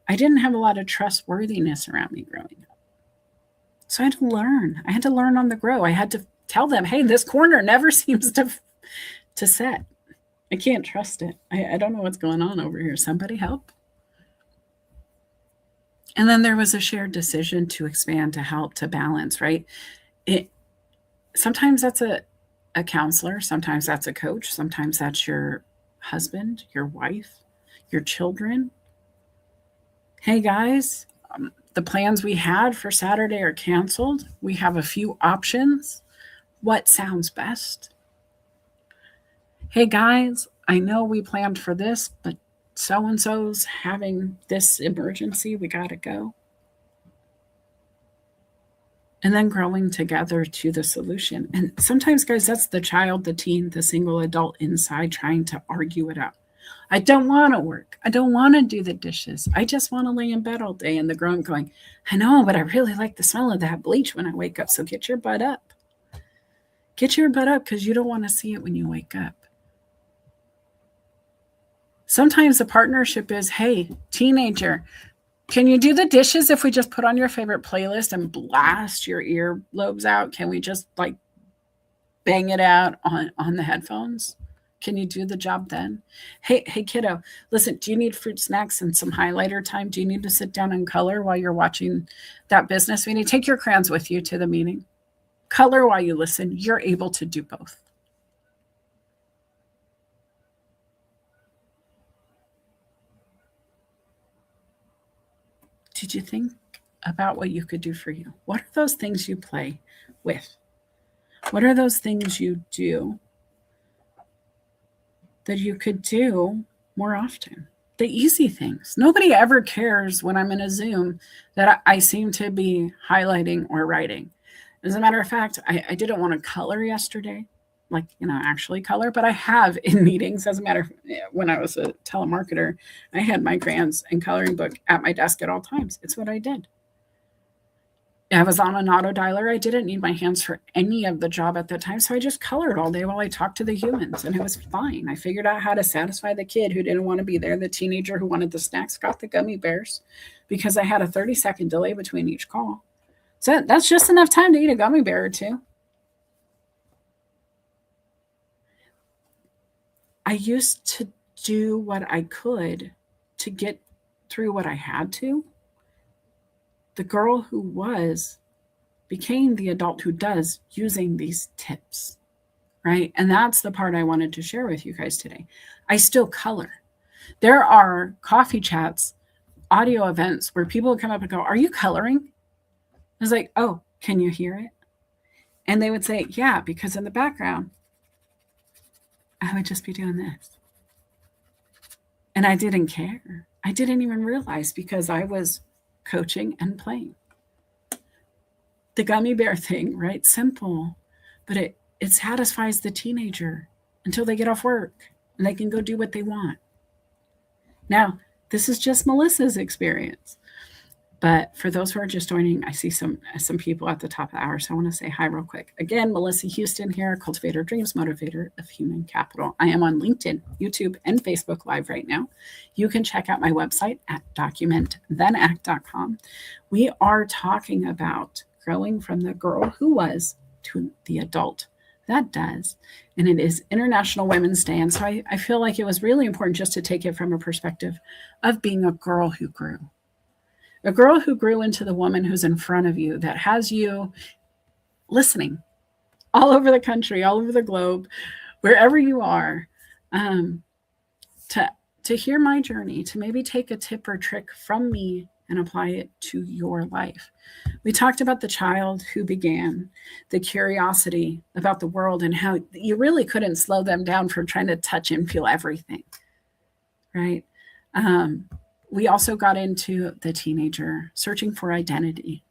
I didn't have a lot of trustworthiness around me growing up. So I had to learn. I had to learn on the grow. I had to tell them, hey, this corner never seems to set. I can't trust it. I don't know what's going on over here. Somebody help. And then there was a shared decision to expand, to help, to balance, right? Sometimes that's a counselor. Sometimes that's a coach. Sometimes that's your husband, your wife, your children. Hey, guys, the plans we had for Saturday are canceled. We have a few options. What sounds best? Hey, guys, I know we planned for this, but so-and-so's having this emergency. We got to go. And then growing together to the solution. And sometimes, guys, that's the child, the teen, the single adult inside trying to argue it out. I don't want to work. I don't want to do the dishes. I just want to lay in bed all day. And the grown going, I know, but I really like the smell of that bleach when I wake up. So get your butt up. Get your butt up, because you don't want to see it when you wake up. Sometimes the partnership is, hey, teenager, can you do the dishes if we just put on your favorite playlist and blast your earlobes out? Can we just like bang it out on the headphones? Can you do the job then? Hey, kiddo, listen, do you need fruit snacks and some highlighter time? Do you need to sit down and color while you're watching that business meeting? Take your crayons with you to the meeting. Color while you listen. You're able to do both. Did you think about what you could do for you? What are those things you play with? What are those things you do that you could do more often? The easy things. Nobody ever cares when I'm in a Zoom that I seem to be highlighting or writing. As a matter of fact, I didn't want to color yesterday, like, actually color, but I have in meetings. As a matter of, when I was a telemarketer, I had my crayons and coloring book at my desk at all times. It's what I did. I was on an auto dialer. I didn't need my hands for any of the job at that time. So I just colored all day while I talked to the humans, and it was fine. I figured out how to satisfy the kid who didn't want to be there. The teenager who wanted the snacks got the gummy bears because I had a 30-second delay between each call. So that's just enough time to eat a gummy bear or two. I used to do what I could to get through what I had to. The girl who was became the adult who does, using these tips, right? And that's the part I wanted to share with you guys today. I still color. There are coffee chats, audio events where people would come up and go, are you coloring? I was like, oh, can you hear it? And they would say, yeah, because in the background, I would just be doing this. And I didn't care. I didn't even realize because I was coaching and playing. The gummy bear thing, right? Simple, but it satisfies the teenager until they get off work and they can go do what they want. Now, this is just Melissa's experience. But for those who are just joining, I see some people at the top of the hour, so I want to say hi real quick. Again, Melissa Houston here, Cultivator Dreams, Motivator of Human Capital. I am on LinkedIn, YouTube, and Facebook Live right now. You can check out my website at documentthenact.com. We are talking about growing from the girl who was to the adult that does. And it is International Women's Day. And so I feel like it was really important just to take it from a perspective of being a girl who grew. A girl who grew into the woman who's in front of you, that has you listening all over the country, all over the globe, wherever you are, to hear my journey, to maybe take a tip or trick from me and apply it to your life. We talked about the child who began, the curiosity about the world, and how you really couldn't slow them down from trying to touch and feel everything, right? We also got into the teenager searching for identity,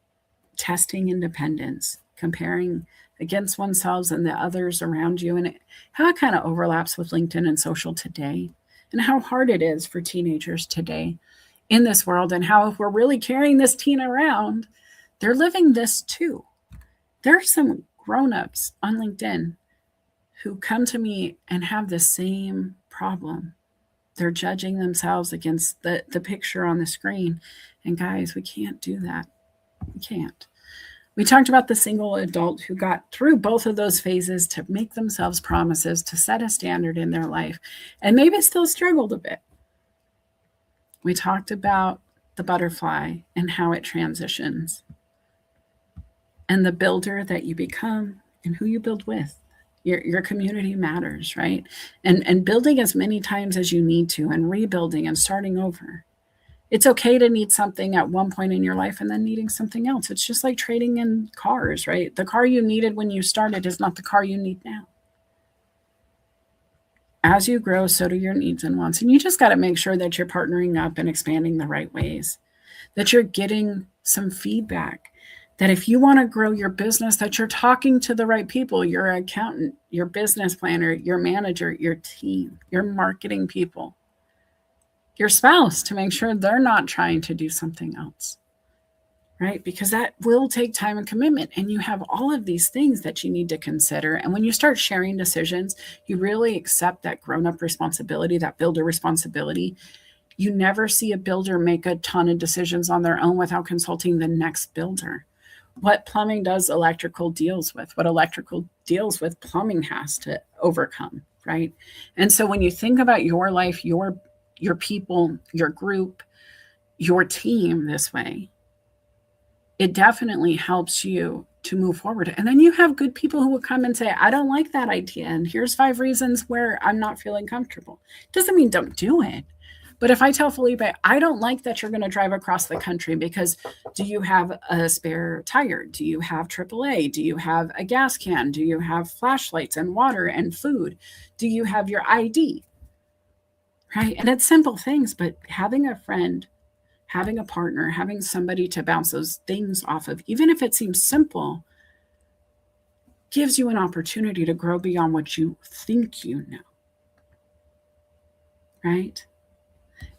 testing independence, comparing against oneself and the others around you, and how it kind of overlaps with LinkedIn and social today, and how hard it is for teenagers today in this world, and how if we're really carrying this teen around, they're living this too. There are some grown-ups on LinkedIn who come to me and have the same problem. They're judging themselves against the picture on the screen. And guys, we can't do that. We can't. We talked about the single adult who got through both of those phases to make themselves promises, to set a standard in their life, and maybe still struggled a bit. We talked about the butterfly and how it transitions, and the builder that you become and who you build with. Your community matters, right? And building as many times as you need to, and rebuilding and starting over. It's okay to need something at one point in your life and then needing something else. It's just like trading in cars, right? The car you needed when you started is not the car you need now. As you grow, so do your needs and wants. And you just got to make sure that you're partnering up and expanding the right ways, that you're getting some feedback, that if you want to grow your business, that you're talking to the right people, your accountant, your business planner, your manager, your team, your marketing people, your spouse, to make sure they're not trying to do something else, right? Because that will take time and commitment. And you have all of these things that you need to consider. And when you start sharing decisions, you really accept that grown-up responsibility, that builder responsibility. You never see a builder make a ton of decisions on their own without consulting the next builder. What plumbing does, electrical deals with. What electrical deals with, plumbing has to overcome, right? And so when you think about your life, your people, your group, your team this way, it definitely helps you to move forward. And then you have good people who will come and say, I don't like that idea, and here's 5 reasons where I'm not feeling comfortable. Doesn't mean don't do it. But if I tell Felipe, I don't like that you're going to drive across the country because do you have a spare tire? Do you have AAA? Do you have a gas can? Do you have flashlights and water and food? Do you have your ID? Right? And it's simple things, but having a friend, having a partner, having somebody to bounce those things off of, even if it seems simple, gives you an opportunity to grow beyond what you think you know. Right?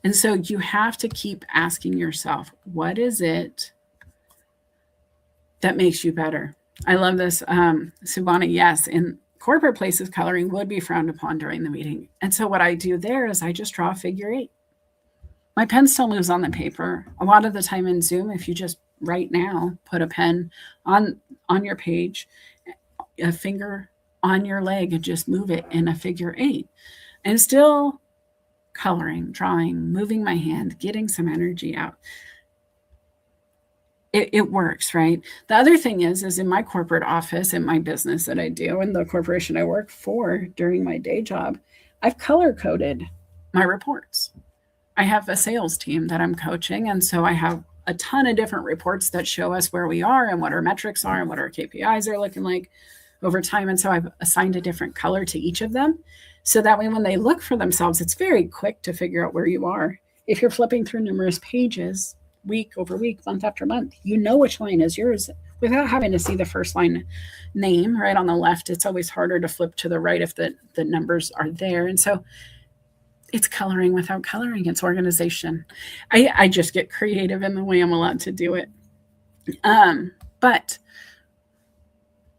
And so you have to keep asking yourself, what is it that makes you better? I love this. Subhana, yes, in corporate places, coloring would be frowned upon during the meeting. And so what I do there is I just draw a figure 8. My pen still moves on the paper. A lot of the time in Zoom, if you just right now put a pen on your page, a finger on your leg, and just move it in a figure 8. And still coloring, drawing, moving my hand, getting some energy out. It works, right? The other thing is in my corporate office, in my business that I do, and the corporation I work for during my day job, I've color-coded my reports. I have a sales team that I'm coaching, and so I have a ton of different reports that show us where we are and what our metrics are and what our KPIs are looking like over time. And so I've assigned a different color to each of them So that way, when they look for themselves, it's very quick to figure out where you are. If you're flipping through numerous pages, week over week, month after month, you know which line is yours without having to see the first line name right on the left. It's always harder to flip to the right if the numbers are there. And so it's coloring without coloring. It's organization. I just get creative in the way I'm allowed to do it. But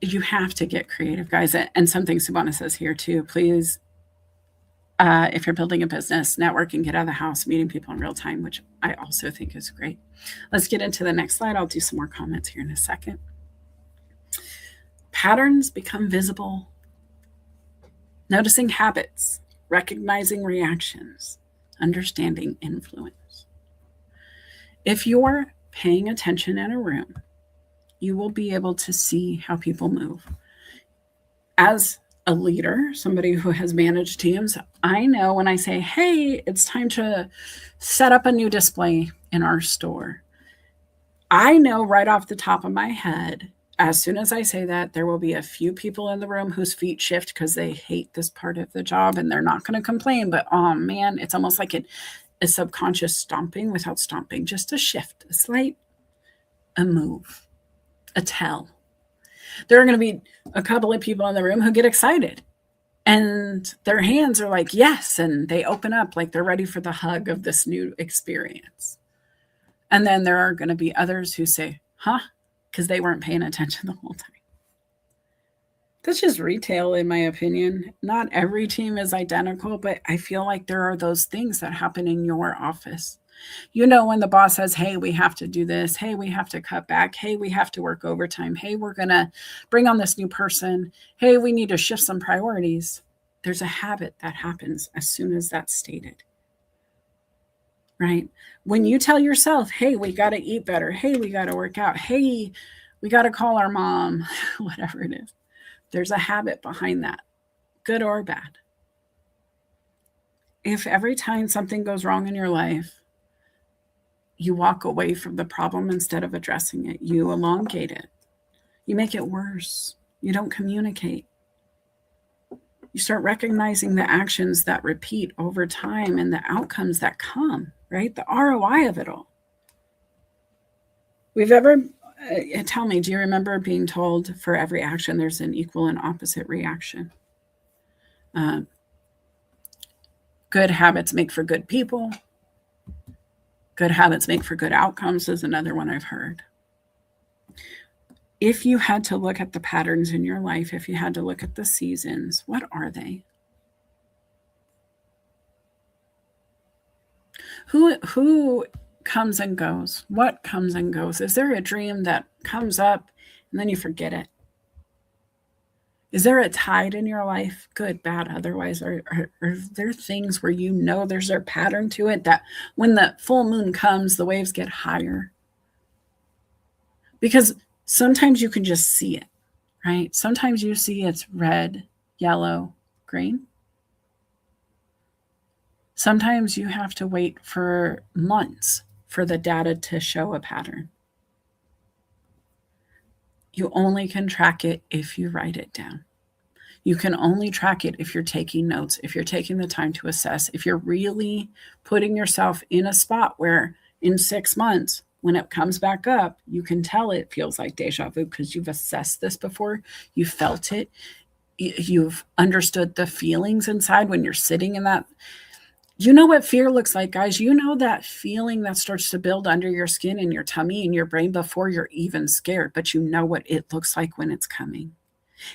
you have to get creative, guys. And something Subhana says here too, please, if you're building a business, networking, get out of the house, meeting people in real time, which I also think is great. Let's get into the next slide. I'll do some more comments here in a second. Patterns become visible. Noticing habits, recognizing reactions, understanding influence. If you're paying attention in a room, you will be able to see how people move. As a leader, somebody who has managed teams, I know when I say, hey, it's time to set up a new display in our store, I know right off the top of my head, as soon as I say that, there will be a few people in the room whose feet shift because they hate this part of the job and they're not going to complain. But oh man, it's almost like a subconscious stomping without stomping, just a shift, a slight, a move, a tell. There are going to be a couple of people in the room who get excited and their hands are like, yes. And they open up like they're ready for the hug of this new experience. And then there are going to be others who say, huh? Because they weren't paying attention the whole time. That's just retail, in my opinion. Not every team is identical, but I feel like there are those things that happen in your office. You know, when the boss says, hey, we have to do this. Hey, we have to cut back. Hey, we have to work overtime. Hey, we're going to bring on this new person. Hey, we need to shift some priorities. There's a habit that happens as soon as that's stated. Right? When you tell yourself, hey, we got to eat better. Hey, we got to work out. Hey, we got to call our mom, whatever it is. There's a habit behind that, good or bad. If every time something goes wrong in your life, you walk away from the problem instead of addressing it, you elongate it, you make it worse, you don't communicate. You start recognizing the actions that repeat over time and the outcomes that come, right? The ROI of it all. Tell me, do you remember being told for every action, there's an equal and opposite reaction? Good habits make for good people. Good habits make for good outcomes is another one I've heard. If you had to look at the patterns in your life, if you had to look at the seasons, what are they? Who comes and goes? What comes and goes? Is there a dream that comes up and then you forget it? Is there a tide in your life? Good, bad, otherwise? Are there things where you know there's a pattern to it that when the full moon comes, the waves get higher? Because sometimes you can just see it, right? Sometimes you see it's red, yellow, green. Sometimes you have to wait for months for the data to show a pattern. You only can track it if you write it down. You can only track it if you're taking notes, if you're taking the time to assess, if you're really putting yourself in a spot where in 6 months, when it comes back up, you can tell it feels like deja vu because you've assessed this before, you felt it, you've understood the feelings inside when you're sitting in that. You know what fear looks like, guys. You know that feeling that starts to build under your skin and your tummy and your brain before you're even scared, but you know what it looks like when it's coming.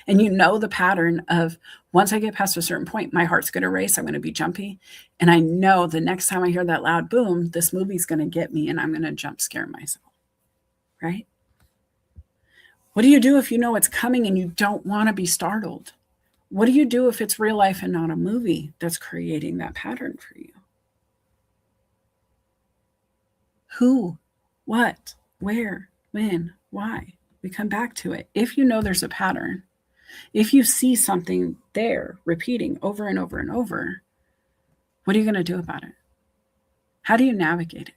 And you know the pattern of once I get past a certain point, my heart's going to race. I'm going to be jumpy. And I know the next time I hear that loud boom, this movie's going to get me and I'm going to jump scare myself. Right? What do you do if you know it's coming and you don't want to be startled? What do you do if it's real life and not a movie that's creating that pattern for you? Who, what, where, when, why? We come back to it. If you know there's a pattern, if you see something there repeating over and over and over, what are you going to do about it? How do you navigate it?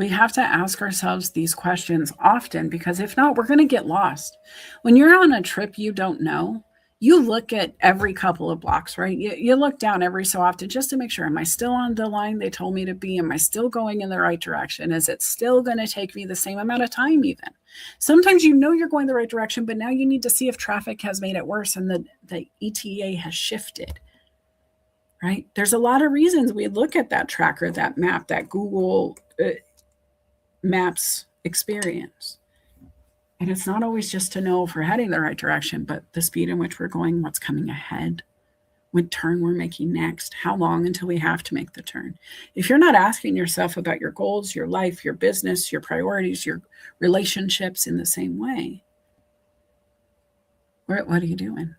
We have to ask ourselves these questions often, because if not, we're going to get lost. When you're on a trip you don't know, you look at every couple of blocks, right? You look down every so often just to make sure, am I still on the line they told me to be? Am I still going in the right direction? Is it still going to take me the same amount of time even? Sometimes you know you're going the right direction, but now you need to see if traffic has made it worse and the ETA has shifted, right? There's a lot of reasons we look at that tracker, that map, that Google Maps experience. And it's not always just to know if we're heading the right direction, but the speed in which we're going, what's coming ahead, what turn we're making next, how long until we have to make the turn. If you're not asking yourself about your goals, your life, your business, your priorities, your relationships in the same way, what are you doing?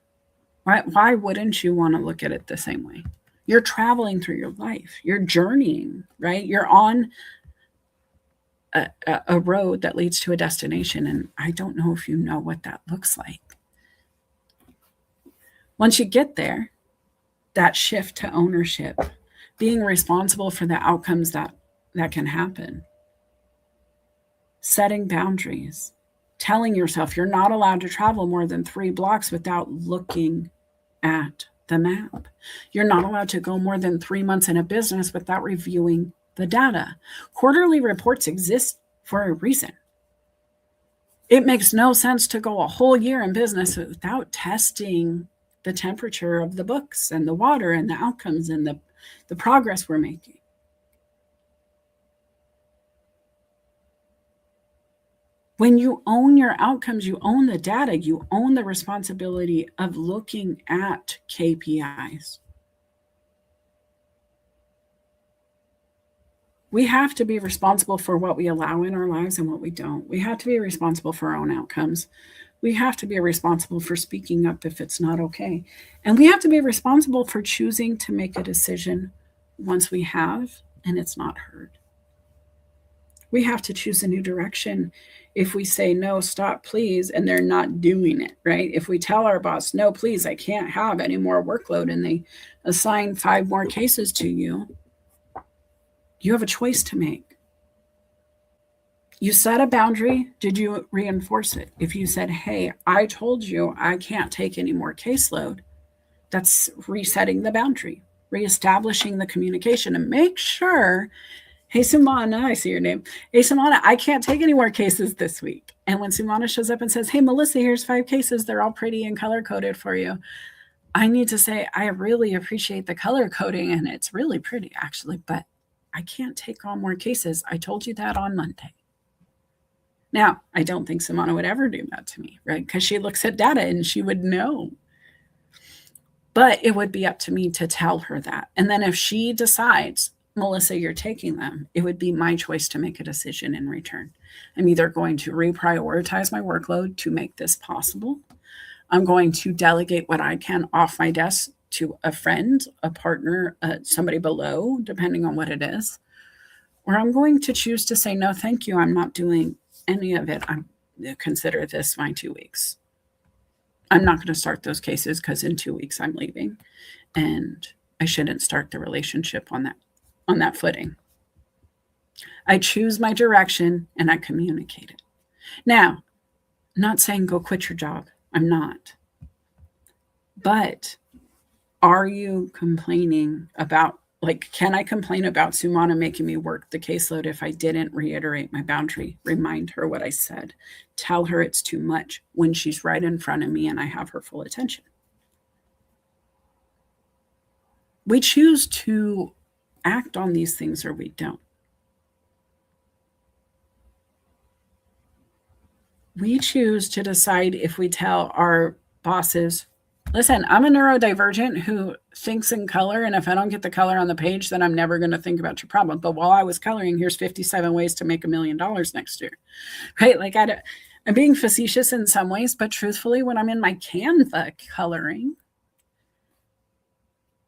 Why wouldn't you want to look at it the same way? You're traveling through your life. You're journeying, right? You're on a road that leads to a destination. And I don't know if you know what that looks like. Once you get there, that shift to ownership, being responsible for the outcomes that can happen, setting boundaries, telling yourself you're not allowed to travel more than 3 blocks without looking at the map. You're not allowed to go more than 3 months in a business without reviewing the data. Quarterly reports exist for a reason. It makes no sense to go a whole year in business without testing the temperature of the books and the water and the outcomes and the progress we're making. When you own your outcomes, you own the data, you own the responsibility of looking at KPIs. We have to be responsible for what we allow in our lives and what we don't. We have to be responsible for our own outcomes. We have to be responsible for speaking up if it's not okay. And we have to be responsible for choosing to make a decision once we have and it's not heard. We have to choose a new direction if we say, no, stop, please, and they're not doing it, right? If we tell our boss, no, please, I can't have any more workload, and they assign 5 more cases to you, you have a choice to make. You set a boundary. Did you reinforce it? If you said, hey, I told you I can't take any more caseload, that's resetting the boundary, reestablishing the communication, and make sure, hey, Sumana, I see your name. Hey, Sumana, I can't take any more cases this week. And when Sumana shows up and says, hey, Melissa, here's 5 cases. They're all pretty and color coded for you. I need to say, I really appreciate the color coding, and it's really pretty, actually, but I can't take on more cases. I told you that on Monday. Now, I don't think Sumana would ever do that to me, right? Because she looks at data and she would know. But it would be up to me to tell her that. And then if she decides, Melissa, you're taking them, it would be my choice to make a decision in return. I'm either going to reprioritize my workload to make this possible. I'm going to delegate what I can off my desk to a friend, a partner, somebody below, depending on what it is. Or I'm going to choose to say, no, thank you. I'm not doing any of it. I consider this my 2 weeks. I'm not going to start those cases because in 2 weeks I'm leaving, and I shouldn't start the relationship on that footing. I choose my direction and I communicate it. Now, I'm not saying go quit your job. I'm not. But are you complaining about, can I complain about Sumana making me work the caseload if I didn't reiterate my boundary, remind her what I said, tell her it's too much when she's right in front of me and I have her full attention? We choose to act on these things or we don't. We choose to decide if we tell our bosses, listen, I'm a neurodivergent who thinks in color, and if I don't get the color on the page, then I'm never going to think about your problem. But while I was coloring, here's 57 ways to make $1 million next year, right? I'm being facetious in some ways, but truthfully, when I'm in my Canva coloring,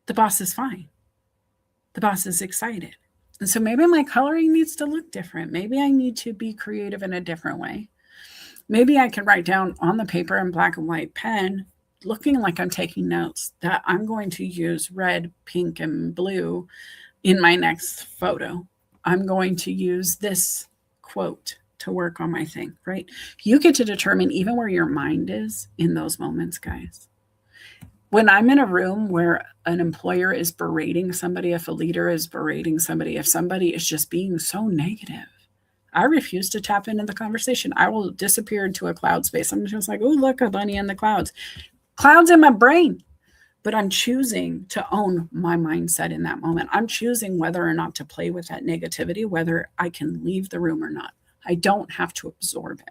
the boss is fine. The boss is excited. And so maybe my coloring needs to look different. Maybe I need to be creative in a different way. Maybe I can write down on the paper in black and white pen, looking like I'm taking notes, that I'm going to use red, pink, and blue in my next photo. I'm going to use this quote to work on my thing, right? You get to determine even where your mind is in those moments, guys. When I'm in a room where an employer is berating somebody, if a leader is berating somebody, if somebody is just being so negative, I refuse to tap into the conversation. I will disappear into a cloud space. I'm just like, oh, look, a bunny in the clouds. Clouds in my brain. But I'm choosing to own my mindset in that moment. I'm choosing whether or not to play with that negativity, whether I can leave the room or not. I don't have to absorb it.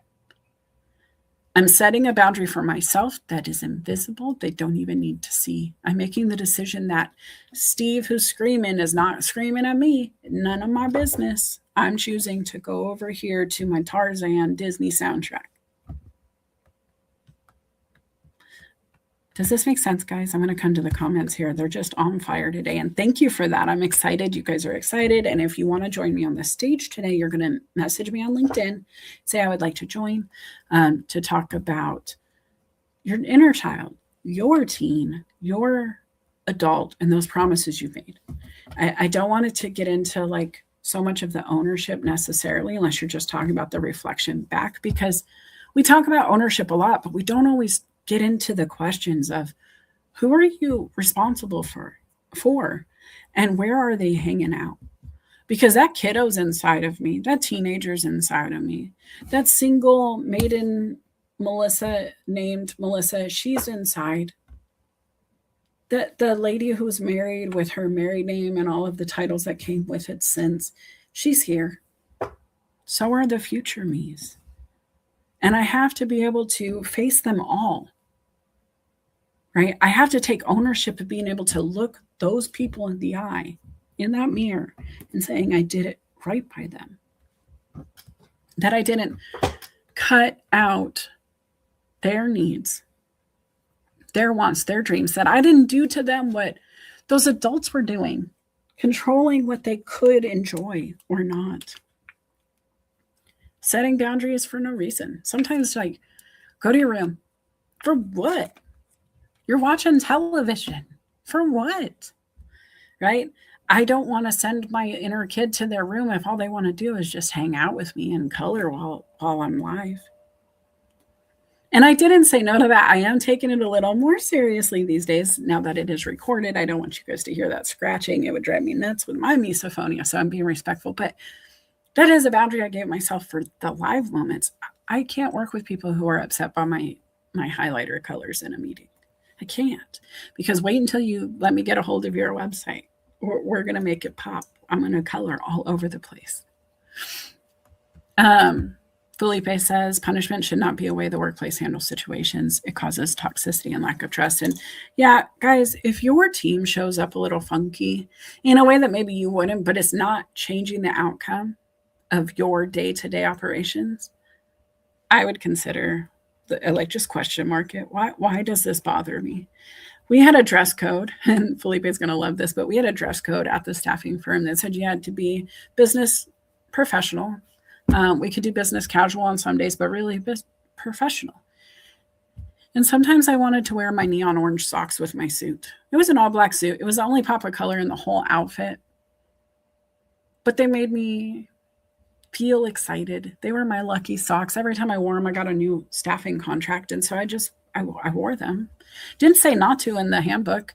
I'm setting a boundary for myself that is invisible. They don't even need to see. I'm making the decision that Steve, who's screaming, is not screaming at me. None of my business. I'm choosing to go over here to my Tarzan Disney soundtrack. Does this make sense, guys? I'm going to come to the comments here. They're just on fire today. And thank you for that. I'm excited. You guys are excited. And if you want to join me on the stage today, you're going to message me on LinkedIn, say I would like to join to talk about your inner child, your teen, your adult, and those promises you've made. I don't want it to get into like so much of the ownership necessarily, unless you're just talking about the reflection back, because we talk about ownership a lot, but we don't always get into the questions of who are you responsible for and where are they hanging out? Because that kiddo's inside of me, that teenager's inside of me, that single maiden Melissa named Melissa, she's inside. The lady who's married with her married name and all of the titles that came with it since, she's here. So are the future me's. And I have to be able to face them all, right? I have to take ownership of being able to look those people in the eye, in that mirror, and saying I did it right by them. That I didn't cut out their needs, their wants, their dreams, that I didn't do to them what those adults were doing, controlling what they could enjoy or not. Setting boundaries for no reason. Sometimes like, go to your room. For what? You're watching television. For what? Right? I don't want to send my inner kid to their room if all they want to do is just hang out with me and color while I'm live. And I didn't say no to that. I am taking it a little more seriously these days now that it is recorded. I don't want you guys to hear that scratching. It would drive me nuts with my misophonia, so I'm being respectful. But that is a boundary I gave myself for the live moments. I can't work with people who are upset by my highlighter colors in a meeting. I can't, because wait until you let me get a hold of your website. We're going to make it pop. I'm going to color all over the place. Felipe says punishment should not be a way the workplace handles situations. It causes toxicity and lack of trust. And yeah, guys, if your team shows up a little funky in a way that maybe you wouldn't, but it's not changing the outcome of your day-to-day operations, I would consider just question mark it. Why does this bother me? We had a dress code, and Felipe's going to love this, but we had a dress code at the staffing firm that said you had to be business professional. We could do business casual on some days, but really professional. And sometimes I wanted to wear my neon orange socks with my suit. It was an all black suit. It was the only pop of color in the whole outfit. But they made me feel excited. They were my lucky socks. Every time I wore them, I got a new staffing contract. And so I wore them. Didn't say not to in the handbook.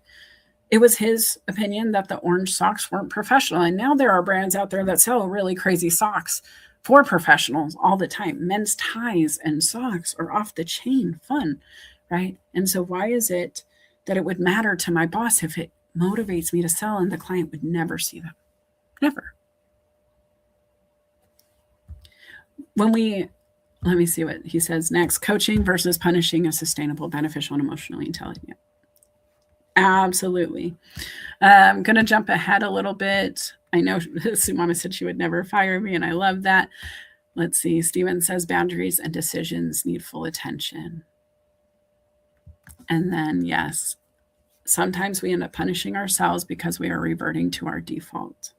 It was his opinion that the orange socks weren't professional. And now there are brands out there that sell really crazy socks for professionals all the time. Men's ties and socks are off the chain fun, right? And so why is it that it would matter to my boss if it motivates me to sell and the client would never see them? Never. Let me see what he says next. Coaching versus punishing is sustainable, beneficial, and emotionally intelligent. Absolutely. I'm going to jump ahead a little bit. I know Sumama said she would never fire me, and I love that. Let's see. Steven says boundaries and decisions need full attention. And then, yes, sometimes we end up punishing ourselves because we are reverting to our default.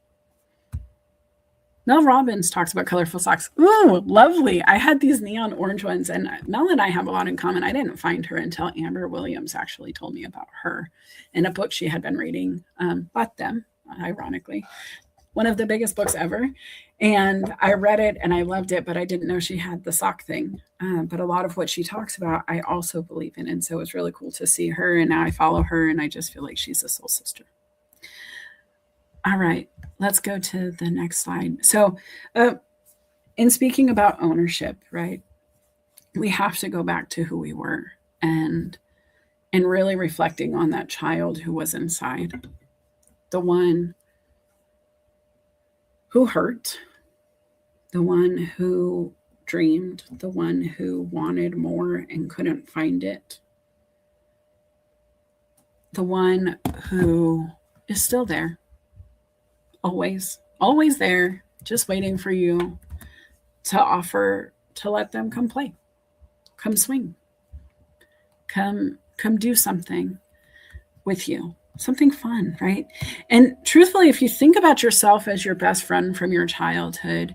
Mel Robbins talks about colorful socks. Ooh, lovely. I had these neon orange ones, and Mel and I have a lot in common. I didn't find her until Amber Williams actually told me about her in a book she had been reading. Bought them, ironically. one of the biggest books ever. And I read it and I loved it, but I didn't know she had the sock thing. But a lot of what she talks about, I also believe in. And so it's really cool to see her. And now I follow her and I just feel like she's a soul sister. All right, let's go to the next slide. So, in speaking about ownership, right, we have to go back to who we were and really reflecting on that child who was inside, the one who hurt, the one who dreamed, the one who wanted more and couldn't find it, the one who is still there, always there, just waiting for you to offer to let them come play, come swing, come do something with you, something fun, right? And truthfully, if you think about yourself as your best friend from your childhood,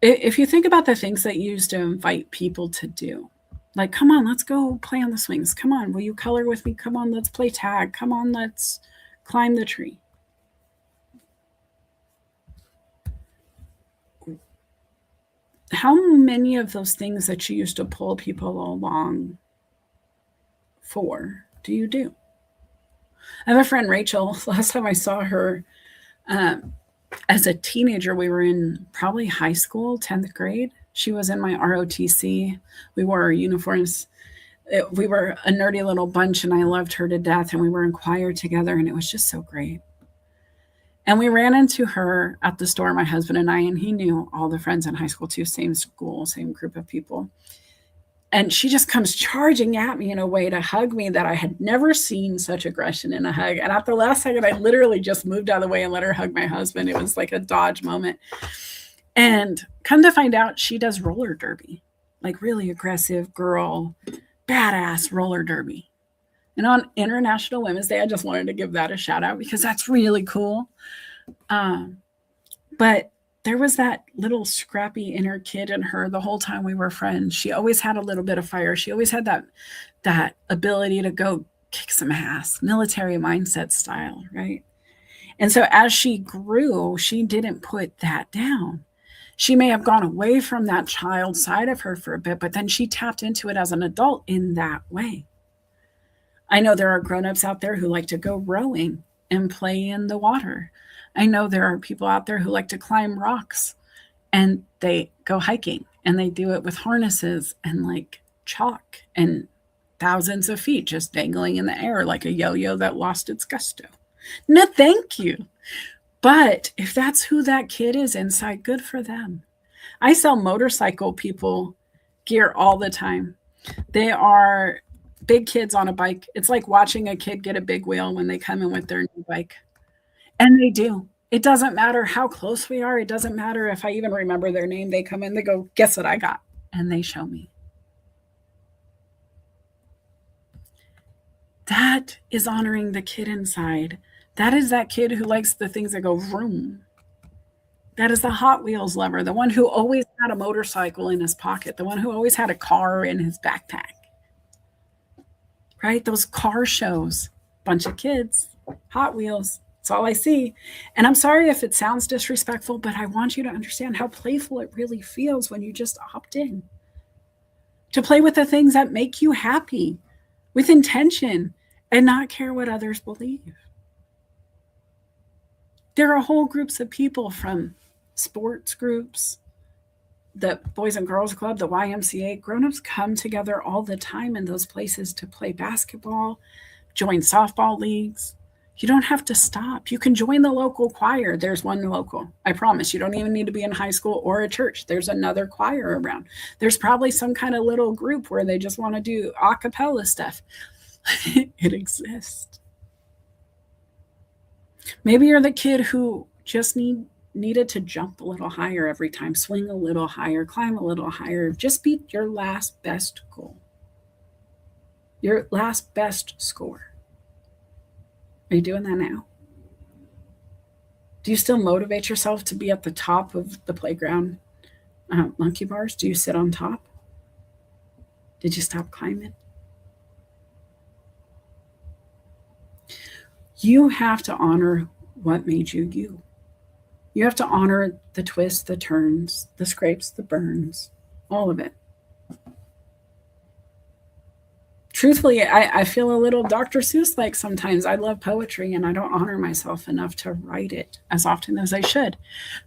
if you think about the things that you used to invite people to do, like, come on, let's go play on the swings. Come on, will you color with me? Come on, let's play tag. Come on, let's climb the tree. How many of those things that you used to pull people along for do you do? I have a friend, Rachel. Last time I saw her as a teenager, we were in probably high school, 10th grade. She was in my ROTC. We wore our uniforms. We were a nerdy little bunch, and I loved her to death. And we were in choir together, and it was just so great. And we ran into her at the store, my husband and I, and he knew all the friends in high school too, same school, same group of people. And she just comes charging at me in a way to hug me that I had never seen such aggression in a hug. And at the last second, I literally just moved out of the way and let her hug my husband. It was like a dodge moment. And come to find out, she does roller derby, like really aggressive girl, badass roller derby. And on International Women's Day, I just wanted to give that a shout out because that's really cool. But there was that little scrappy inner kid in her the whole time we were friends. She always had a little bit of fire. She always had that ability to go kick some ass, military mindset style, right? And so as she grew, she didn't put that down. She may have gone away from that child side of her for a bit, but then she tapped into it as an adult in that way. I know there are grown-ups out there who like to go rowing and play in the water. I know there are people out there who like to climb rocks and they go hiking and they do it with harnesses and like chalk and thousands of feet just dangling in the air like a yo-yo that lost its gusto. No, thank you. But if that's who that kid is inside, good for them. I sell motorcycle people gear all the time. They are big kids on a bike. It's like watching a kid get a big wheel when they come in with their new bike. And they do. It doesn't matter how close we are. It doesn't matter if I even remember their name. They come in, they go, guess what I got? And they show me. That is honoring the kid inside. That is that kid who likes the things that go vroom. That is the Hot Wheels lover, the one who always had a motorcycle in his pocket, the one who always had a car in his backpack. Right? Those car shows, bunch of kids, Hot Wheels. That's all I see. And I'm sorry if it sounds disrespectful, but I want you to understand how playful it really feels when you just opt in to play with the things that make you happy with intention and not care what others believe. There are whole groups of people from sports groups, the Boys and Girls Club, the YMCA. Grown-ups come together all the time in those places to play basketball, join softball leagues. You don't have to stop. You can join the local choir. There's one local. I promise you don't even need to be in high school or a church. There's another choir around. There's probably some kind of little group where they just want to do a cappella stuff. It exists. Maybe you're the kid who just needed to jump a little higher every time, swing a little higher, climb a little higher. Just beat your last best goal, your last best score. Are you doing that now? Do you still motivate yourself to be at the top of the playground monkey bars? Do you sit on top? Did you stop climbing? You have to honor what made you you. You have to honor the twists, the turns, the scrapes, the burns, all of it. Truthfully, I feel a little Dr. Seuss like sometimes. I love poetry and I don't honor myself enough to write it as often as I should.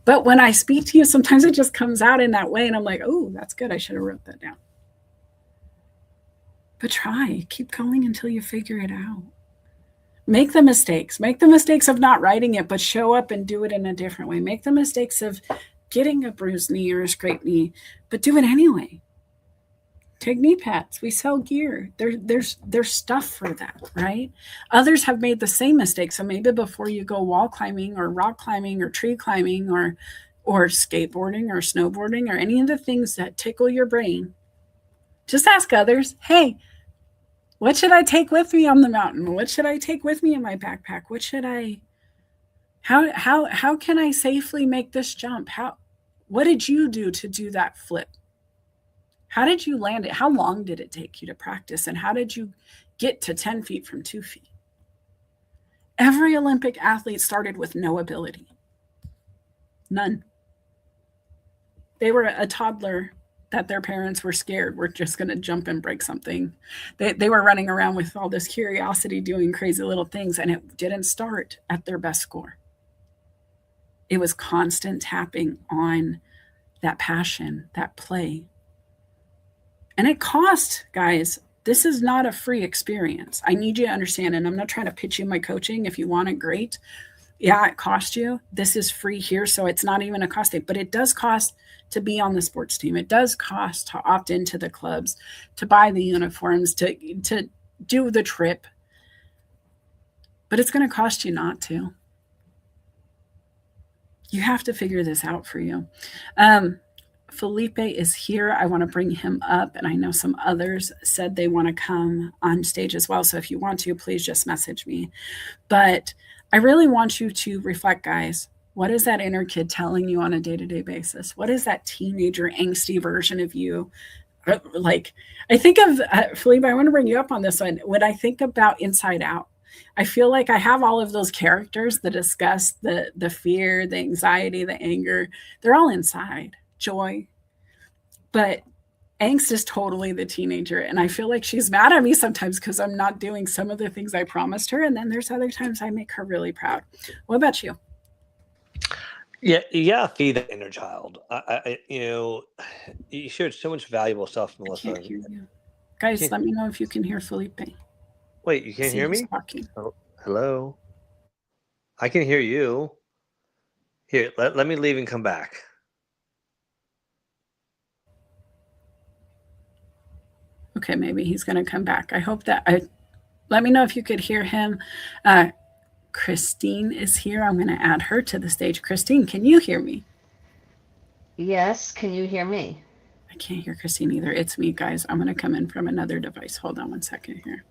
But when I speak to you, sometimes it just comes out in that way and I'm like, oh, that's good. I should have wrote that down. But try, keep going until you figure it out. Make the mistakes. Make the mistakes of not writing it, but show up and do it in a different way. Make the mistakes of getting a bruised knee or a scraped knee, but do it anyway. Take knee pads. We sell gear. There's stuff for that, right? Others have made the same mistake. So maybe before you go wall climbing or rock climbing or tree climbing or skateboarding or snowboarding or any of the things that tickle your brain, just ask others, hey, what should I take with me on the mountain? What should I take with me in my backpack? What should I how can I safely make this jump? What did you do to do that flip? How did you land it? How long did it take you to practice? And how did you get to 10 feet from 2 feet? Every Olympic athlete started with no ability. None. They were a toddler that their parents were scared we're just going to jump and break something. They were running around with all this curiosity, doing crazy little things, and it didn't start at their best score. It was constant tapping on that passion, that play. And it cost, guys. This is not a free experience. I need you to understand, and I'm not trying to pitch you my coaching. If you want it, great. Yeah, it cost you. This is free here, so it's not even a cost thing. But it does cost to be on the sports team. It does cost to opt into the clubs, to buy the uniforms, to do the trip. But it's going to cost you not to. You have to figure this out for you. Felipe is here. I want to bring him up, and I know some others said they want to come on stage as well. So if you want to, please just message me. But I really want you to reflect, guys. What is that inner kid telling you on a day-to-day basis? What is that teenager angsty version of you? Like, I think of, Felipe, I want to bring you up on this one. When I think about Inside Out, I feel like I have all of those characters, the disgust, the fear, the anxiety, the anger. They're all inside. Joy. But angst is totally the teenager. And I feel like she's mad at me sometimes because I'm not doing some of the things I promised her. And then there's other times I make her really proud. What about you? Yeah, feed that inner child. You shared so much valuable stuff, Melissa. I can't hear you. Guys, let me know if you can hear Felipe. Wait, you can't hear me? Oh, hello? I can hear you. Here, let me leave and come back. Okay, maybe he's going to come back. I hope that let me know if you could hear him. Christine is here. I'm going to add her to the stage. Christine, can you hear me? Yes. Can you hear me? I can't hear Christine either. It's me, guys. I'm going to come in from another device. Hold on one second here.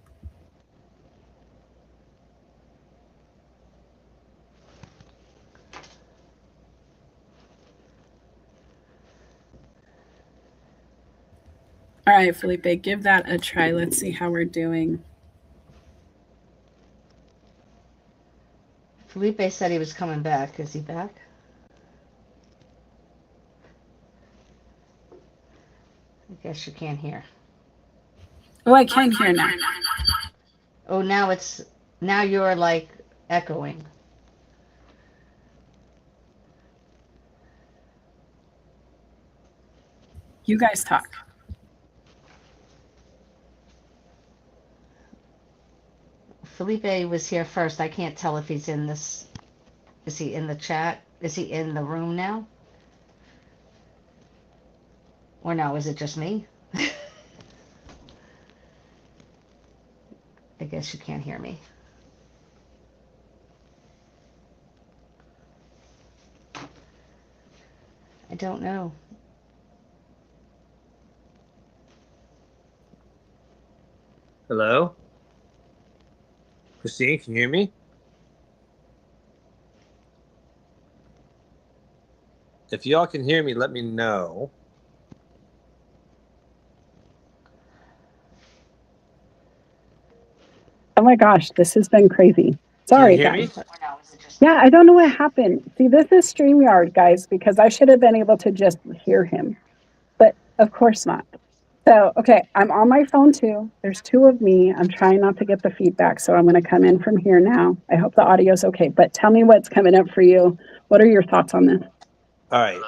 All right, Felipe, give that a try. Let's see how we're doing. Felipe said he was coming back. Is he back? I guess you can't hear. Oh, I can hear now. Oh, now you're like echoing. You guys talk. Felipe was here first. I can't tell if he's in this. Is he in the chat? Is he in the room now? Or no, is it just me? I guess you can't hear me. I don't know. Hello? Christine, can you hear me? If y'all can hear me, let me know. Oh my gosh, this has been crazy. Sorry, guys. Yeah, I don't know what happened. See, this is StreamYard, guys, because I should have been able to just hear him, but of course not. So, okay, I'm on my phone too. There's two of me. I'm trying not to get the feedback, so I'm going to come in from here now. I hope the audio's okay, but tell me what's coming up for you. What are your thoughts on this? All right.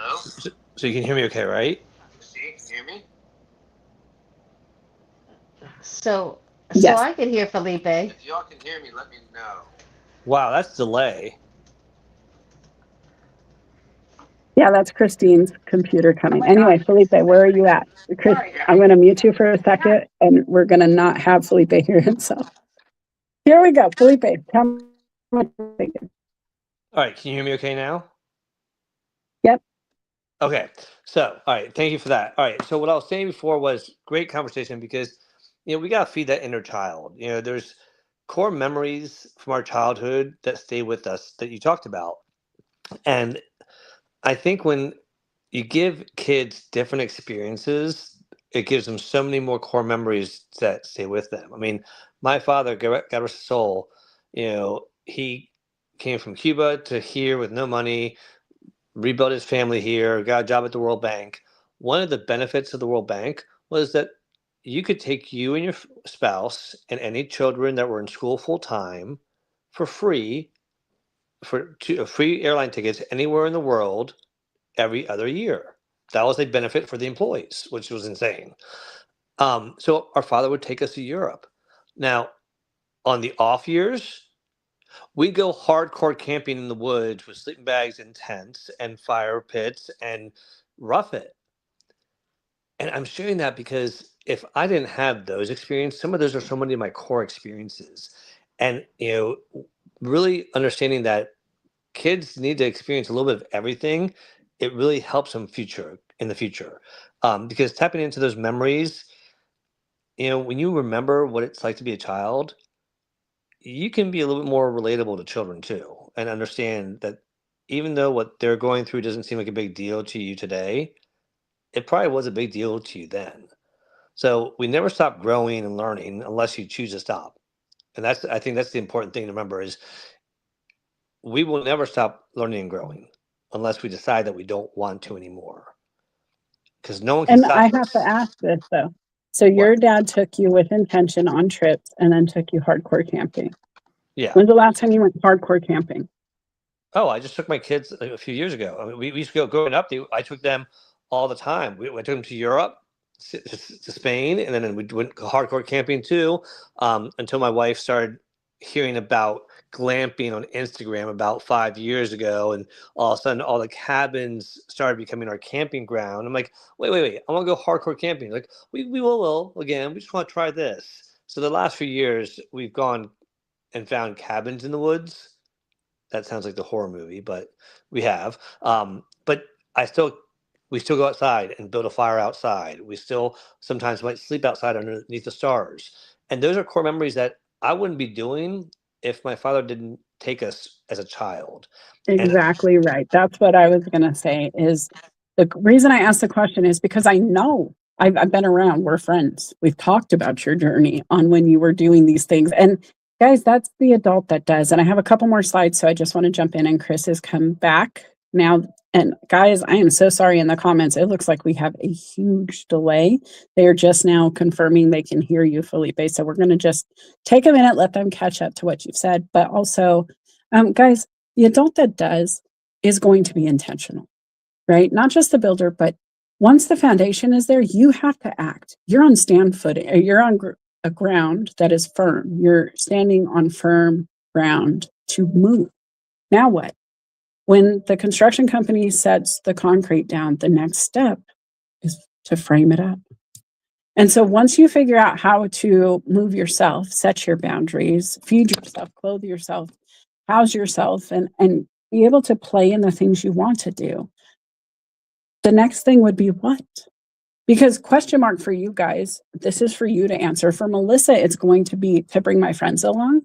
So you can hear me okay, right? See, can you hear me? So Yes. I could hear Felipe. If y'all can hear me, let me know. Wow, that's delay. Yeah, that's Christine's computer coming. Anyway, Felipe, where are you at? Chris, I'm going to mute you for a second, and we're going to not have Felipe hear himself. Here we go. Felipe, tell me what you're thinking. All right, can you hear me okay now? Yep. Okay, so, all right, thank you for that. All right, so what I was saying before was great conversation because, we got to feed that inner child. There's core memories from our childhood that stay with us that you talked about. And I think when you give kids different experiences, it gives them so many more core memories that stay with them. I mean, my father, God rest his soul, he came from Cuba to here with no money, rebuilt his family here, got a job at the World Bank. One of the benefits of the World Bank was that you could take you and your spouse and any children that were in school full time for free free airline tickets anywhere in the world every other year. That was a benefit for the employees, which was insane. So our father would take us to Europe. Now, on the off years, we'd go hardcore camping in the woods with sleeping bags and tents and fire pits and rough it. And I'm sharing that because if I didn't have those experiences, some of those are so many of my core experiences. And, really understanding that kids need to experience a little bit of everything, it really helps them in the future. Because tapping into those memories, when you remember what it's like to be a child, you can be a little bit more relatable to children too, and understand that even though what they're going through doesn't seem like a big deal to you today, it probably was a big deal to you then. So we never stop growing and learning unless you choose to stop. And I think that's the important thing to remember is we will never stop learning and growing unless we decide that we don't want to anymore. Because no one can And stop I us. have to ask this though. So your dad took you with intention on trips and then took you hardcore camping. Yeah. When's the last time you went hardcore camping? Oh, I just took my kids a few years ago. I mean, we used to go growing up. I took them all the time. I took them to Europe, to Spain, and then we went hardcore camping too. Until my wife started hearing about glamping on Instagram about 5 years ago, and all of a sudden, all the cabins started becoming our camping ground. I'm like, wait! I want to go hardcore camping. Like, we will again. We just want to try this. So the last few years, we've gone and found cabins in the woods. That sounds like the horror movie, but we have. But we still go outside and build a fire outside. We still sometimes might sleep outside underneath the stars. And those are core memories that I wouldn't be doing if my father didn't take us as a child. Exactly right. That's what I was going to say is the reason I asked the question is because I know I've been around. We're friends. We've talked about your journey on when you were doing these things. And guys, that's the adult that does. And I have a couple more slides, so I just want to jump in. And Chris has come back now. And guys, I am so sorry in the comments. It looks like we have a huge delay. They are just now confirming they can hear you, Felipe. So we're going to just take a minute, let them catch up to what you've said. But also, guys, the adult that does is going to be intentional, right? Not just the builder, but once the foundation is there, you have to act. You're on stand footing. You're on a ground that is firm. You're standing on firm ground to move. Now what? When the construction company sets the concrete down, the next step is to frame it up. And so once you figure out how to move yourself, set your boundaries, feed yourself, clothe yourself, house yourself, and be able to play in the things you want to do, the next thing would be what? Because question mark for you guys, this is for you to answer. For Melissa, it's going to be to bring my friends along,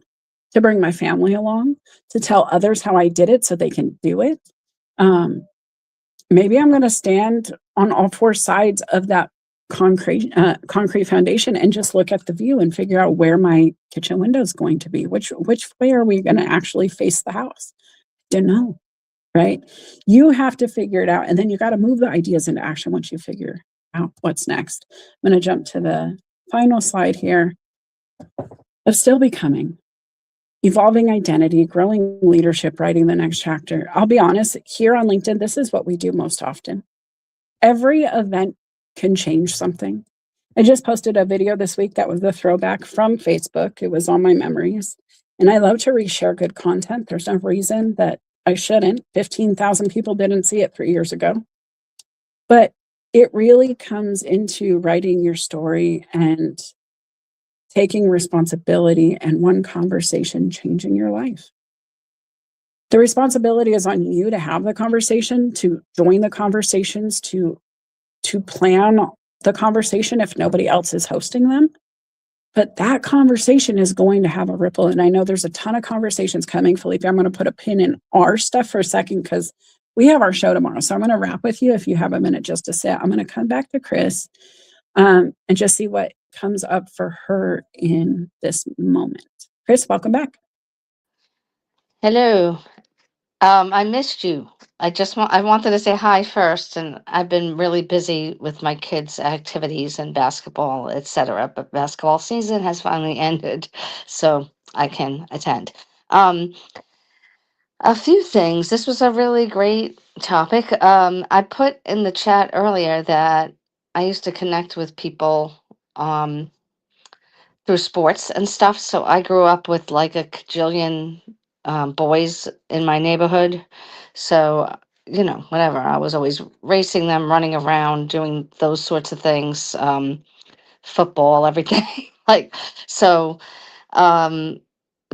to bring my family along, to tell others how I did it so they can do it. Maybe I'm going to stand on all four sides of that concrete foundation and just look at the view and figure out where my kitchen window is going to be. Which way are we going to actually face the house? Didn't know, right? You have to figure it out. And then you got to move the ideas into action once you figure out what's next. I'm going to jump to the final slide here of still becoming, evolving identity, growing leadership, writing the next chapter. I'll be honest, here on LinkedIn, this is what we do most often. Every event can change something. I just posted a video this week that was a throwback from Facebook. It was on my memories. And I love to reshare good content. There's no reason that I shouldn't. 15,000 people didn't see it 3 years ago. But it really comes into writing your story and taking responsibility and one conversation changing your life. The responsibility is on you to have the conversation, to join the conversations, to plan the conversation if nobody else is hosting them. But that conversation is going to have a ripple. And I know there's a ton of conversations coming. Felipe, I'm going to put a pin in our stuff for a second because we have our show tomorrow. So I'm going to wrap with you if you have a minute just to sit. I'm going to come back to Chris and just see what comes up for her in this moment. Chris, welcome back. Hello. I missed you. I wanted to say hi first, and I've been really busy with my kids' activities and basketball, etc. But basketball season has finally ended, so I can attend. A few things. This was a really great topic. I put in the chat earlier that I used to connect with people through sports and stuff. So I grew up with like a cajillion boys in my neighborhood. So, whatever. I was always racing them, running around, doing those sorts of things, football, everything. like, so, um,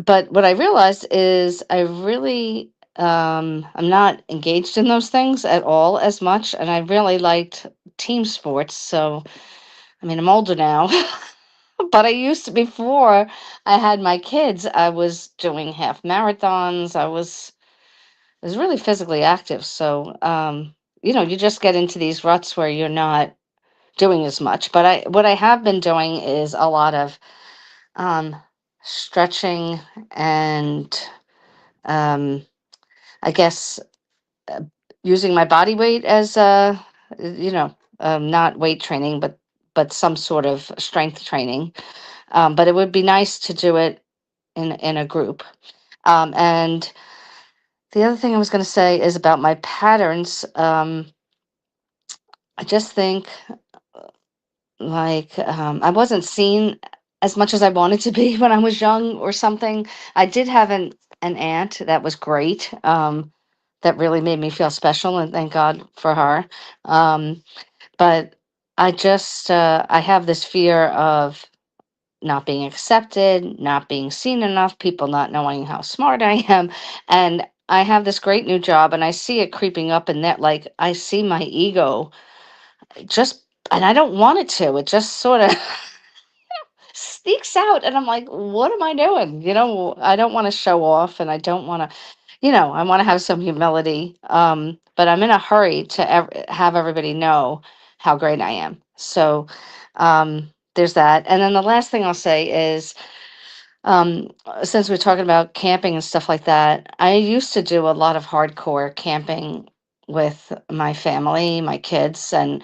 but what I realized is I really, I'm not engaged in those things at all as much. And I really liked team sports. So, I mean, I'm older now. But I used to, before I had my kids, I was doing half marathons. I was really physically active. So, you just get into these ruts where you're not doing as much. But what I have been doing is a lot of um, stretching and um, I guess using my body weight as not weight training, but some sort of strength training. But it would be nice to do it in a group. And the other thing I was going to say is about my patterns. I just think I wasn't seen as much as I wanted to be when I was young or something. I did have an aunt that was great. That really made me feel special, and thank God for her. But I have this fear of not being accepted, not being seen enough, people not knowing how smart I am. And I have this great new job and I see it creeping up in that, like, I see my ego just, and I don't want it to, it just sort of sneaks out. And I'm like, what am I doing? I don't want to show off and I don't want to, I want to have some humility. But I'm in a hurry to have everybody know how great I am. So, there's that. And then the last thing I'll say is, since we're talking about camping and stuff like that, I used to do a lot of hardcore camping with my family, my kids, and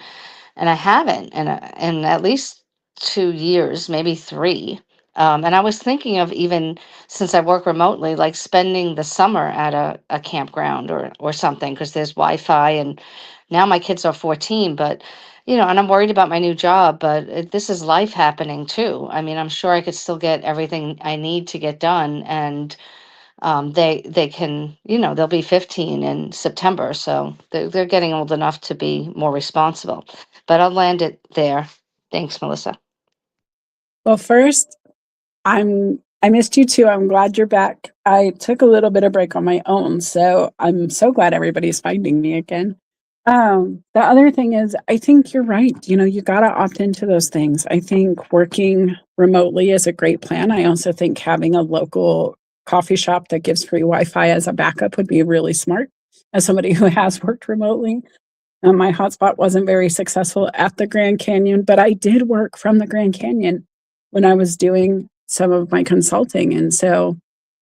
I haven't in at least 2 years, maybe three. And I was thinking of, even since I work remotely, like spending the summer at a campground or something, because there's Wi-Fi, and now my kids are 14, but and I'm worried about my new job, but this is life happening too. I mean, I'm sure I could still get everything I need to get done, and they can, they'll be 15 in September, so they're getting old enough to be more responsible. But I'll land it there. Thanks, Melissa. Well, first, I missed you too. I'm glad you're back. I took a little bit of break on my own, so I'm so glad everybody's finding me again. The other thing is, I think you're right. You got to opt into those things. I think working remotely is a great plan. I also think having a local coffee shop that gives free Wi-Fi as a backup would be really smart. As somebody who has worked remotely, my hotspot wasn't very successful at the Grand Canyon, but I did work from the Grand Canyon when I was doing some of my consulting. And so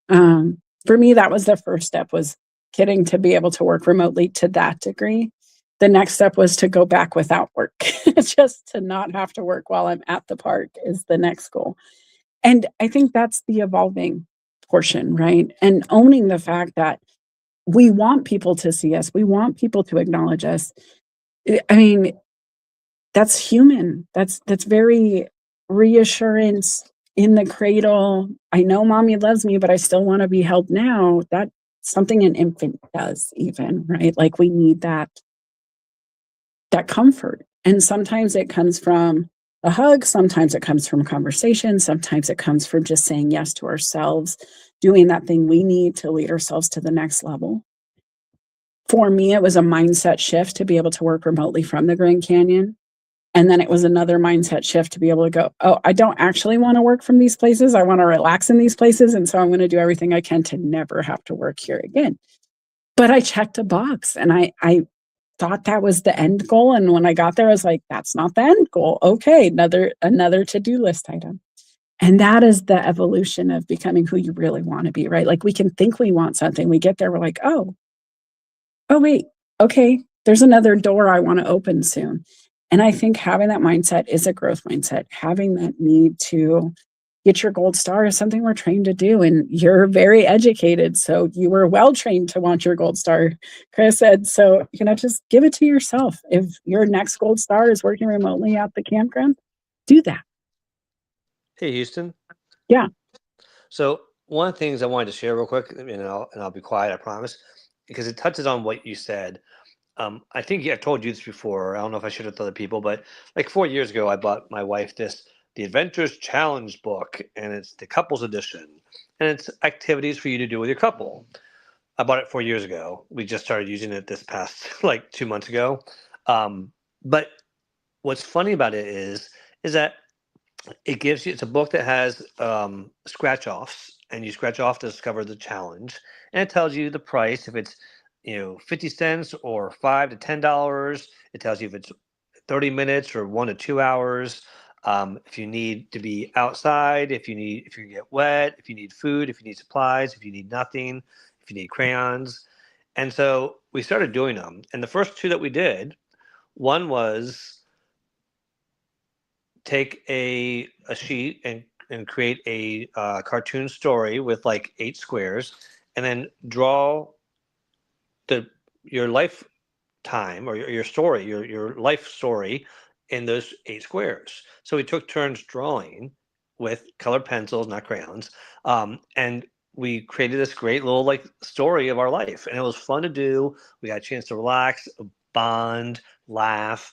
for me, that was the first step, was getting to be able to work remotely to that degree, the next step was to go back without work. Just to not have to work while I'm at the park is the next goal. And I think that's the evolving portion, right? And owning the fact that we want people to see us, we want people to acknowledge us. I mean, that's human. That's very reassurance in the cradle. I know mommy loves me, but I still want to be held now. That's something an infant does even, right? Like we need that comfort. And sometimes it comes from a hug, sometimes it comes from conversation, sometimes it comes from just saying yes to ourselves, doing that thing we need to lead ourselves to the next level. For me, it was a mindset shift to be able to work remotely from the Grand Canyon. And then it was another mindset shift to be able to go, oh, I don't actually want to work from these places. I want to relax in these places. And so I'm going to do everything I can to never have to work here again. But I checked a box and I thought that was the end goal. And when I got there, I was like, that's not the end goal. Okay, another to-do list item. And that is the evolution of becoming who you really want to be, right? Like we can think we want something. We get there, we're like, oh wait, okay, there's another door I want to open soon. And I think having that mindset is a growth mindset. Having that need to get your gold star is something we're trained to do. And you're very educated. So you were well trained to want your gold star, Chris said. So, just give it to yourself. If your next gold star is working remotely at the campground, do that. Hey, Houston. Yeah. So one of the things I wanted to share real quick, and I'll be quiet, I promise, because it touches on what you said. I think I've told you this before. I don't know if I shared it with other people, but like 4 years ago, I bought my wife the Adventures Challenge book, and it's the couples edition, and it's activities for you to do with your couple. I bought it 4 years ago. We just started using it this past like 2 months ago. But what's funny about it is that it gives you, it's a book that has scratch offs, and you scratch off to discover the challenge, and it tells you the price, if it's 50 cents or $5 to $10. It tells you if it's 30 minutes or 1 to 2 hours. If you need to be outside, if you get wet, if you need food, if you need supplies, if you need nothing, if you need crayons. And so we started doing them. And the first two that we did, one was take a sheet and create a cartoon story with like 8 squares, and then draw your lifetime or your story, your life story in those 8 squares. So we took turns drawing with colored pencils, not crayons, and we created this great little like story of our life, and it was fun to do. We got a chance to relax, bond, laugh.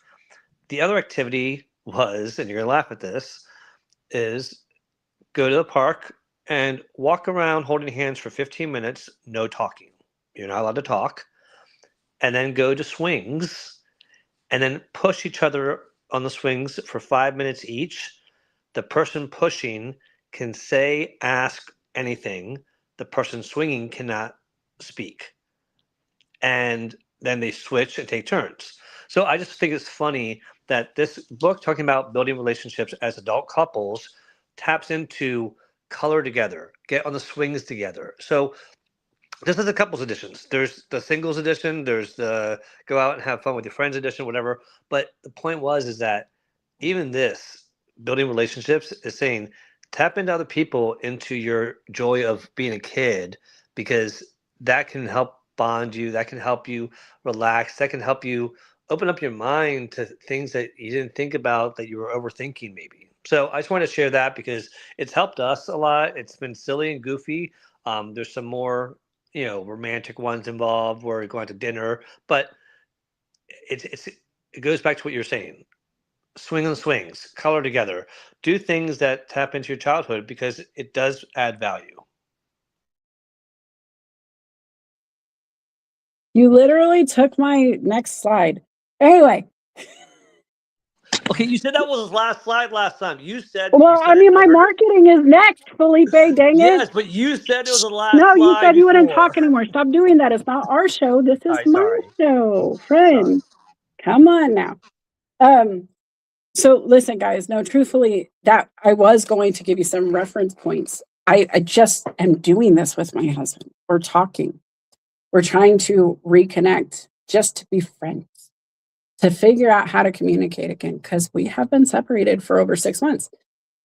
The other activity was, and you're gonna laugh at this, is go to the park and walk around holding hands for 15 minutes, no talking. You're not allowed to talk. And then go to swings and then push each other on the swings for 5 minutes each. The person pushing can say, ask anything. The person swinging cannot speak. And then they switch and take turns. So I just think it's funny that this book talking about building relationships as adult couples taps into color together, get on the swings together. So this is the couples editions. There's the singles edition. There's the go out and have fun with your friends edition, whatever. But the point is that even this building relationships is saying tap into other people, into your joy of being a kid, because that can help bond you. That can help you relax. That can help you open up your mind to things that you didn't think about, that you were overthinking maybe. So I just wanted to share that because it's helped us a lot. It's been silly and goofy. There's some more romantic ones involved where we're going to dinner, but it goes back to what you're saying. Swing on the swings, color together, do things that tap into your childhood, because it does add value. You literally took my next slide. Anyway. Okay, you said that was his last slide last time. You said. Well, I mean, my marketing is next, Felipe. Dang it. Yes, but you said it was the last. No, you slide said you wouldn't before. talk anymore. Stop doing that. It's not our show. This is my sorry. show, friend. Come on now. So listen, guys. No, truthfully, that I was going to give you some reference points. I just am doing this with my husband. We're talking. We're trying to reconnect just to be friends, to figure out how to communicate again, because we have been separated for over 6 months.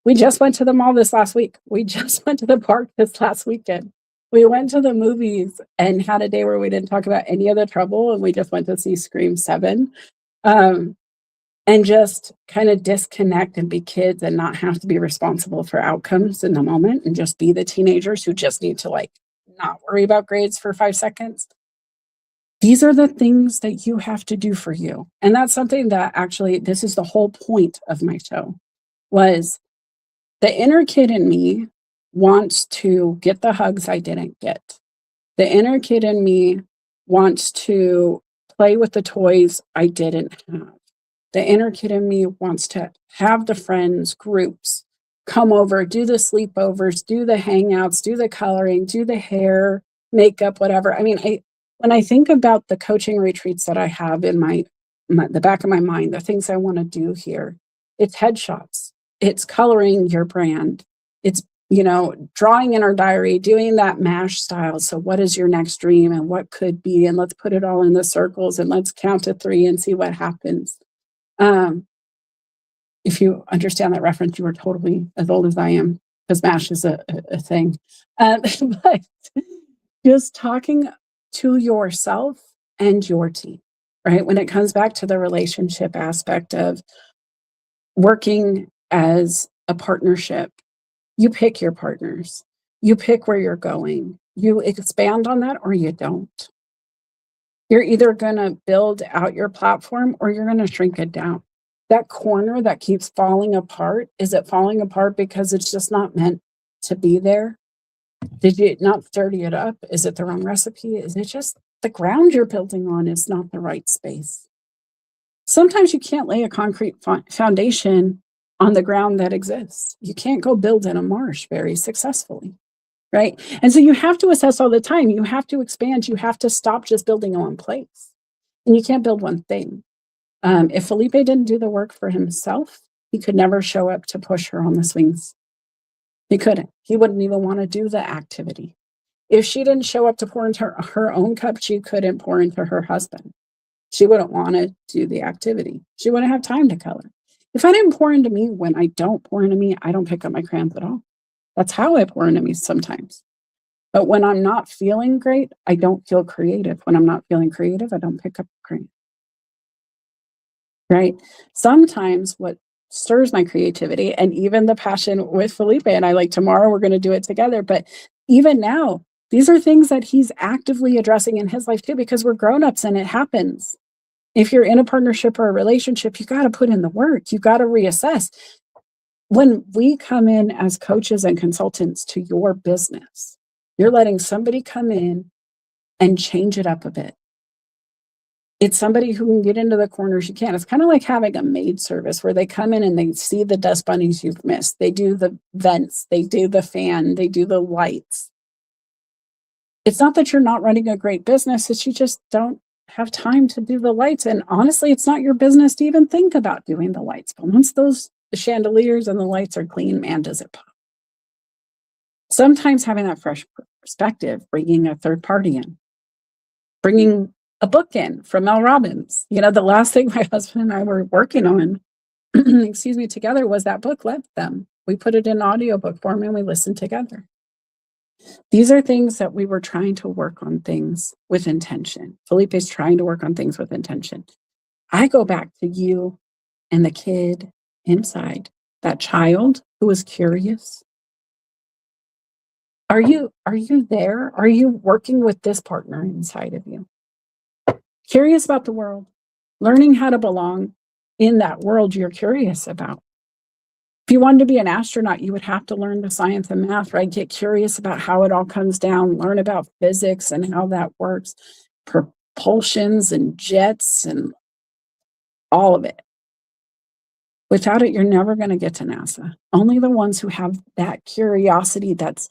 We just went to the mall this last week. We just went to the park this last weekend. We went to the movies and had a day where we didn't talk about any of the trouble, and we just went to see Scream 7. And just kind of disconnect and be kids and not have to be responsible for outcomes in the moment and just be the teenagers who just need to like not worry about grades for 5 seconds. These are the things that you have to do for you. And that's something that actually, this is the whole point of my show, was the inner kid in me wants to get the hugs I didn't get. The inner kid in me wants to play with the toys I didn't have. The inner kid in me wants to have the friends, groups, come over, do the sleepovers, do the hangouts, do the coloring, do the hair, makeup, whatever. I mean, when I think about the coaching retreats that I have in the back of my mind, the things I want to do here, it's headshots, it's coloring your brand, it's, drawing in our diary, doing that MASH style. So what is your next dream and what could be? And let's put it all in the circles and let's count to 3 and see what happens. If you understand that reference, you are totally as old as I am, because MASH is a thing. But just talking to yourself and your team, right? When it comes back to the relationship aspect of working as a partnership, you pick your partners, you pick where you're going, you expand on that or you don't. You're either going to build out your platform or you're going to shrink it down. That corner that keeps falling apart, is it falling apart because it's just not meant to be there? Did you not sturdy it up? Is it the wrong recipe? Is it just the ground you're building on is not the right space? Sometimes you can't lay a concrete foundation on the ground that exists. You can't go build in a marsh very successfully, right? And so you have to assess all the time. You have to expand. You have to stop just building in one place. And you can't build one thing. If Felipe didn't do the work for himself, he could never show up to push her on the swings. He couldn't. He wouldn't even want to do the activity. If she didn't show up to pour into her own cup, she couldn't pour into her husband. She wouldn't want to do the activity. She wouldn't have time to color. If I didn't pour into me, when I don't pour into me, I don't pick up my crayons at all. That's how I pour into me sometimes. But when I'm not feeling great, I don't feel creative. When I'm not feeling creative, I don't pick up crayon. Right? Sometimes what stirs my creativity and even the passion with Felipe, and I like tomorrow we're going to do it together. But even now, these are things that he's actively addressing in his life too, because we're grown-ups and it happens. If you're in a partnership or a relationship, you got to put in the work. You got to reassess. When we come in as coaches and consultants to your business, you're letting somebody come in and change it up a bit. It's somebody who can get into the corners you can. It's kind of like having a maid service where they come in and they see the dust bunnies you've missed. They do the vents, they do the fan, they do the lights. It's not that you're not running a great business, it's you just don't have time to do the lights. And honestly, it's not your business to even think about doing the lights. But once those chandeliers and the lights are clean, man, does it pop. Sometimes having that fresh perspective, bringing a third party in, bringing a book in from Mel Robbins. The last thing my husband and I were working on, together was that book, Let Them. We put it in audiobook form and we listened together. These are things that we were trying to work on things with intention. Felipe's trying to work on things with intention. I go back to you and the kid inside, that child who was curious. Are you there? Are you working with this partner inside of you? Curious about the world, learning how to belong in that world you're curious about. If you wanted to be an astronaut, you would have to learn the science and math, right? Get curious about how it all comes down, learn about physics and how that works, propulsions and jets and all of it. Without it, you're never going to get to NASA. Only the ones who have that curiosity that's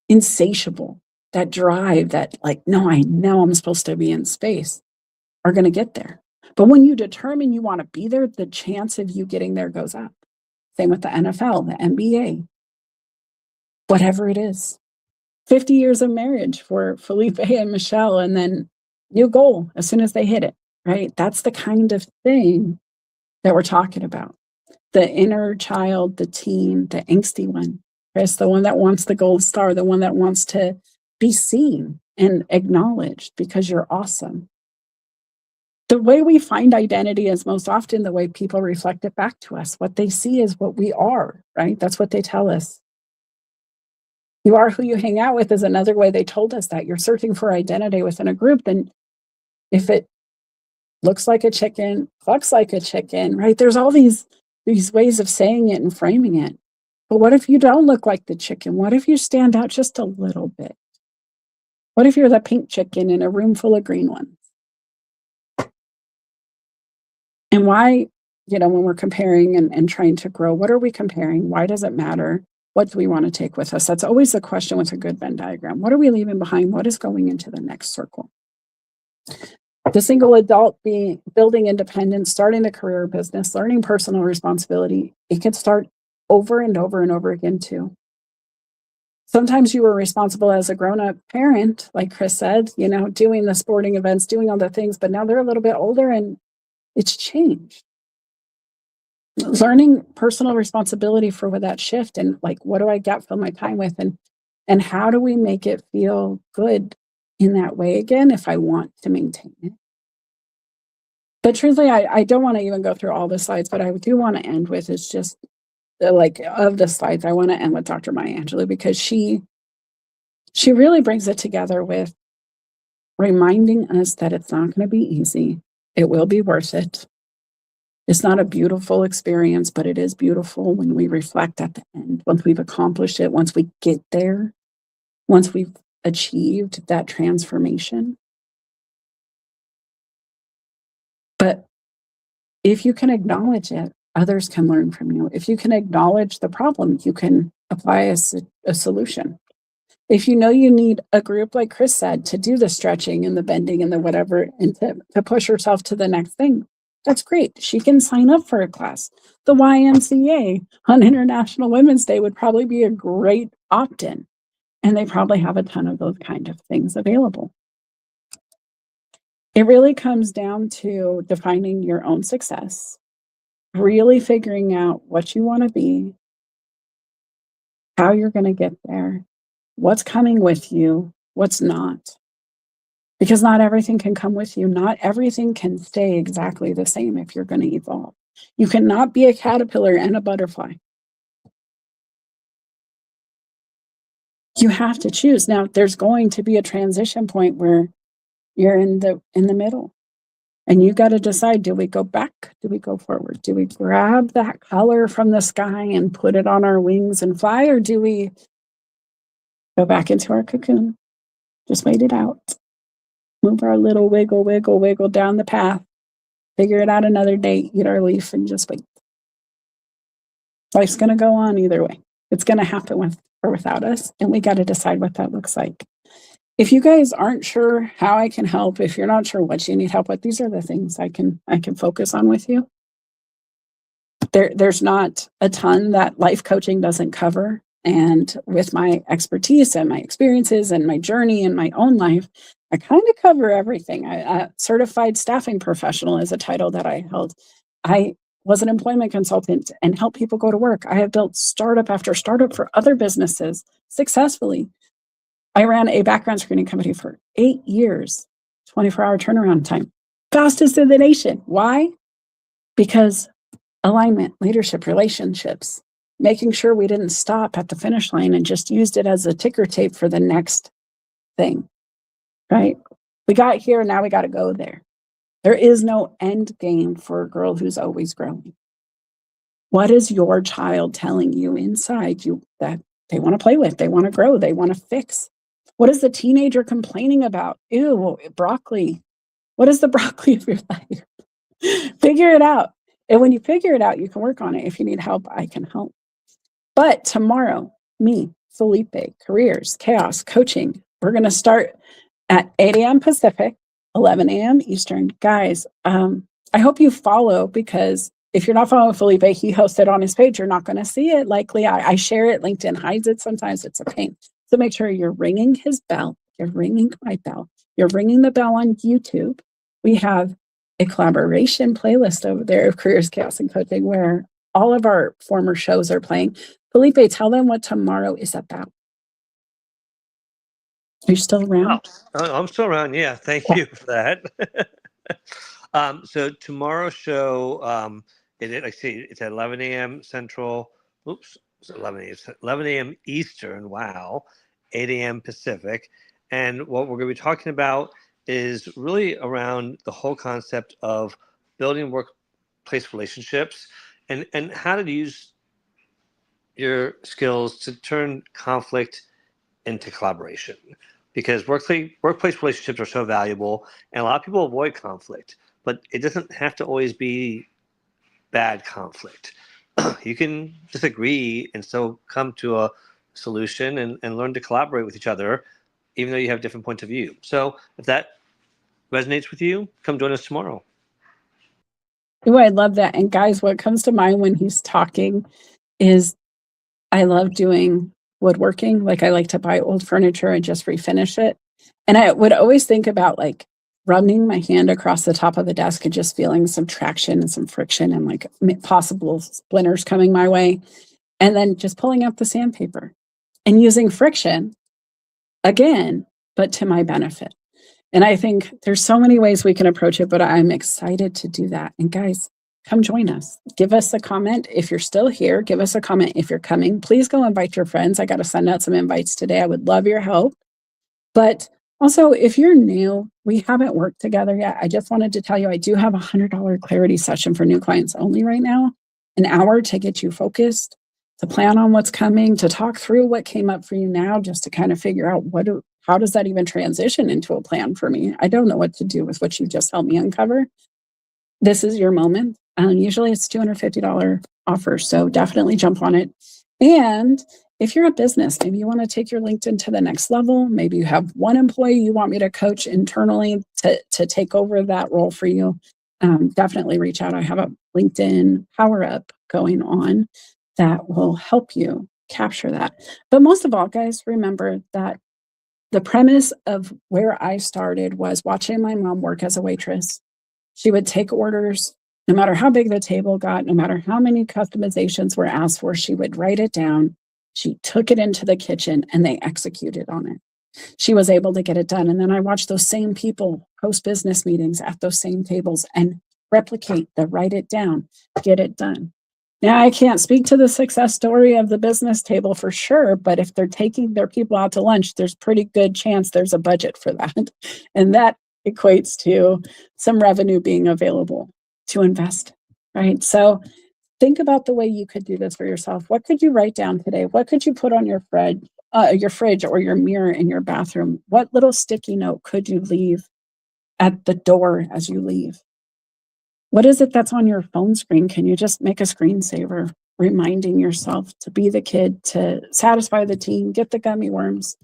insatiable, that drive, that no, I know I'm supposed to be in space, are going to get there. But when you determine you want to be there, the chance of you getting there goes up. Same with the NFL, the NBA, whatever it is. 50 years of marriage for Felipe and Michelle, and then new goal as soon as they hit it, right? That's the kind of thing that we're talking about. The inner child, the teen, the angsty one, Chris, the one that wants the gold star, the one that wants to be seen and acknowledged because you're awesome. The way we find identity is most often the way people reflect it back to us. What they see is what we are, right? That's what they tell us. You are who you hang out with is another way they told us that. You're searching for identity within a group, then if it looks like a chicken, clucks like a chicken, right? There's all these ways of saying it and framing it. But what if you don't look like the chicken? What if you stand out just a little bit? What if you're the pink chicken in a room full of green ones? And why, when we're comparing and trying to grow, what are we comparing? Why does it matter? What do we want to take with us? That's always the question with a good Venn diagram. What are we leaving behind? What is going into the next circle? The single adult building independence, starting a career or business, learning personal responsibility, it can start over and over and over again too. Sometimes you were responsible as a grown-up parent, like Chris said, doing the sporting events, doing all the things, but now they're a little bit older and it's changed. Learning personal responsibility for that shift and like, what do I get from my time with? And how do we make it feel good in that way again if I want to maintain it? But truthfully, I don't want to even go through all the slides, but I do want to end with is just of the slides, I want to end with Dr. Maya Angelou because she really brings it together with reminding us that it's not going to be easy. It will be worth it. It's not a beautiful experience, but it is beautiful when we reflect at the end, once we've accomplished it, once we get there, once we've achieved that transformation. But if you can acknowledge it, others can learn from you. If you can acknowledge the problem, you can apply a solution. If you know you need a group, like Chris said, to do the stretching and the bending and the whatever, and to push herself to the next thing, that's great. She can sign up for a class. The YMCA on International Women's Day would probably be a great opt-in. And they probably have a ton of those kind of things available. It really comes down to defining your own success, really figuring out what you want to be, how you're going to get there, what's coming with you, what's not. Because not everything can come with you. Not everything can stay exactly the same if you're going to evolve. You cannot be a caterpillar and a butterfly. You have to choose. Now, there's going to be a transition point where you're in the middle. And you got to decide, do we go back? Do we go forward? Do we grab that color from the sky and put it on our wings and fly? Or do we go back into our cocoon? Just wait it out. Move our little wiggle down the path. Figure it out another day. Eat our leaf and just wait. Life's going to go on either way. It's going to happen with or without us. And we got to decide what that looks like. If you guys aren't sure how I can help, if you're not sure what you need help with, these are the things I can focus on with you. There's not a ton that life coaching doesn't cover. And with my expertise and my experiences and my journey in my own life, I kind of cover everything. I certified staffing professional is a title that I held. I was an employment consultant and helped people go to work. I have built startup after startup for other businesses successfully. I ran a background screening company for 8 years, 24-hour turnaround time. Fastest in the nation. Why? Because alignment, leadership, relationships, making sure we didn't stop at the finish line and just used it as a ticker tape for the next thing, right? We got here, now we got to go there. There is no end game for a girl who's always growing. What is your child telling you inside you that they want to play with, they want to grow, they want to fix? What is the teenager complaining about? Ew, broccoli. What is the broccoli of your life? Figure it out. And when you figure it out, you can work on it. If you need help, I can help. But tomorrow, me, Felipe, Careers, Chaos, Coaching, we're going to start at 8 a.m. Pacific, 11 a.m. Eastern. Guys, I hope you follow, because if you're not following Felipe, he hosts it on his page. You're not going to see it likely. I share it. LinkedIn hides it. Sometimes it's a pain. So make sure you're ringing his bell. You're ringing my bell. You're ringing the bell on YouTube. We have a collaboration playlist over there of Careers, Chaos, and Coaching where all of our former shows are playing. Felipe, tell them what tomorrow is about. Are you still around? I'm still around. Yeah. Thank you for that. So tomorrow's show, I see it's at 11 a.m. Central. Oops. It's 11 a.m. Eastern. Wow. 8 a.m. Pacific. And what we're going to be talking about is really around the whole concept of building workplace relationships and how to use your skills to turn conflict into collaboration. Because workplace relationships are so valuable, and a lot of people avoid conflict, but it doesn't have to always be bad conflict. You can disagree and still come to a solution and learn to collaborate with each other, even though you have different points of view. So if that resonates with you, come join us tomorrow. Oh, I love that. And guys, what comes to mind when he's talking is I love doing woodworking. Like I like to buy old furniture and just refinish it. And I would always think about like running my hand across the top of the desk and just feeling some traction and some friction and like possible splinters coming my way. And then just pulling out the sandpaper and using friction again, but to my benefit. And I think there's so many ways we can approach it, but I'm excited to do that. And guys, come join us. Give us a comment. If you're still here, give us a comment if you're coming. Please go invite your friends. I got to send out some invites today. I would love your help. But also, if you're new, we haven't worked together yet. I just wanted to tell you, I do have a $100 clarity session for new clients only right now. An hour to get you focused, to plan on what's coming, to talk through what came up for you now, just to kind of figure out how does that even transition into a plan for me? I don't know what to do with what you just helped me uncover. This is your moment. Usually it's $250 offer, so definitely jump on it. And if you're a business, maybe you want to take your LinkedIn to the next level. Maybe you have one employee you want me to coach internally to take over that role for you. Definitely reach out. I have a LinkedIn Power Up going on that will help you capture that. But most of all, guys, remember that the premise of where I started was watching my mom work as a waitress. She would take orders, no matter how big the table got, no matter how many customizations were asked for, she would write it down. She took it into the kitchen and they executed on it. She was able to get it done. And then I watched those same people host business meetings at those same tables and replicate the write it down, get it done. Now, I can't speak to the success story of the business table for sure, but if they're taking their people out to lunch, there's pretty good chance there's a budget for that. And that equates to some revenue being available to invest, right? So think about the way you could do this for yourself. What could you write down today? What could you put on your fridge or your mirror in your bathroom? What little sticky note could you leave at the door as you leave? What is it that's on your phone screen? Can you just make a screensaver reminding yourself to be the kid, to satisfy the team, get the gummy worms,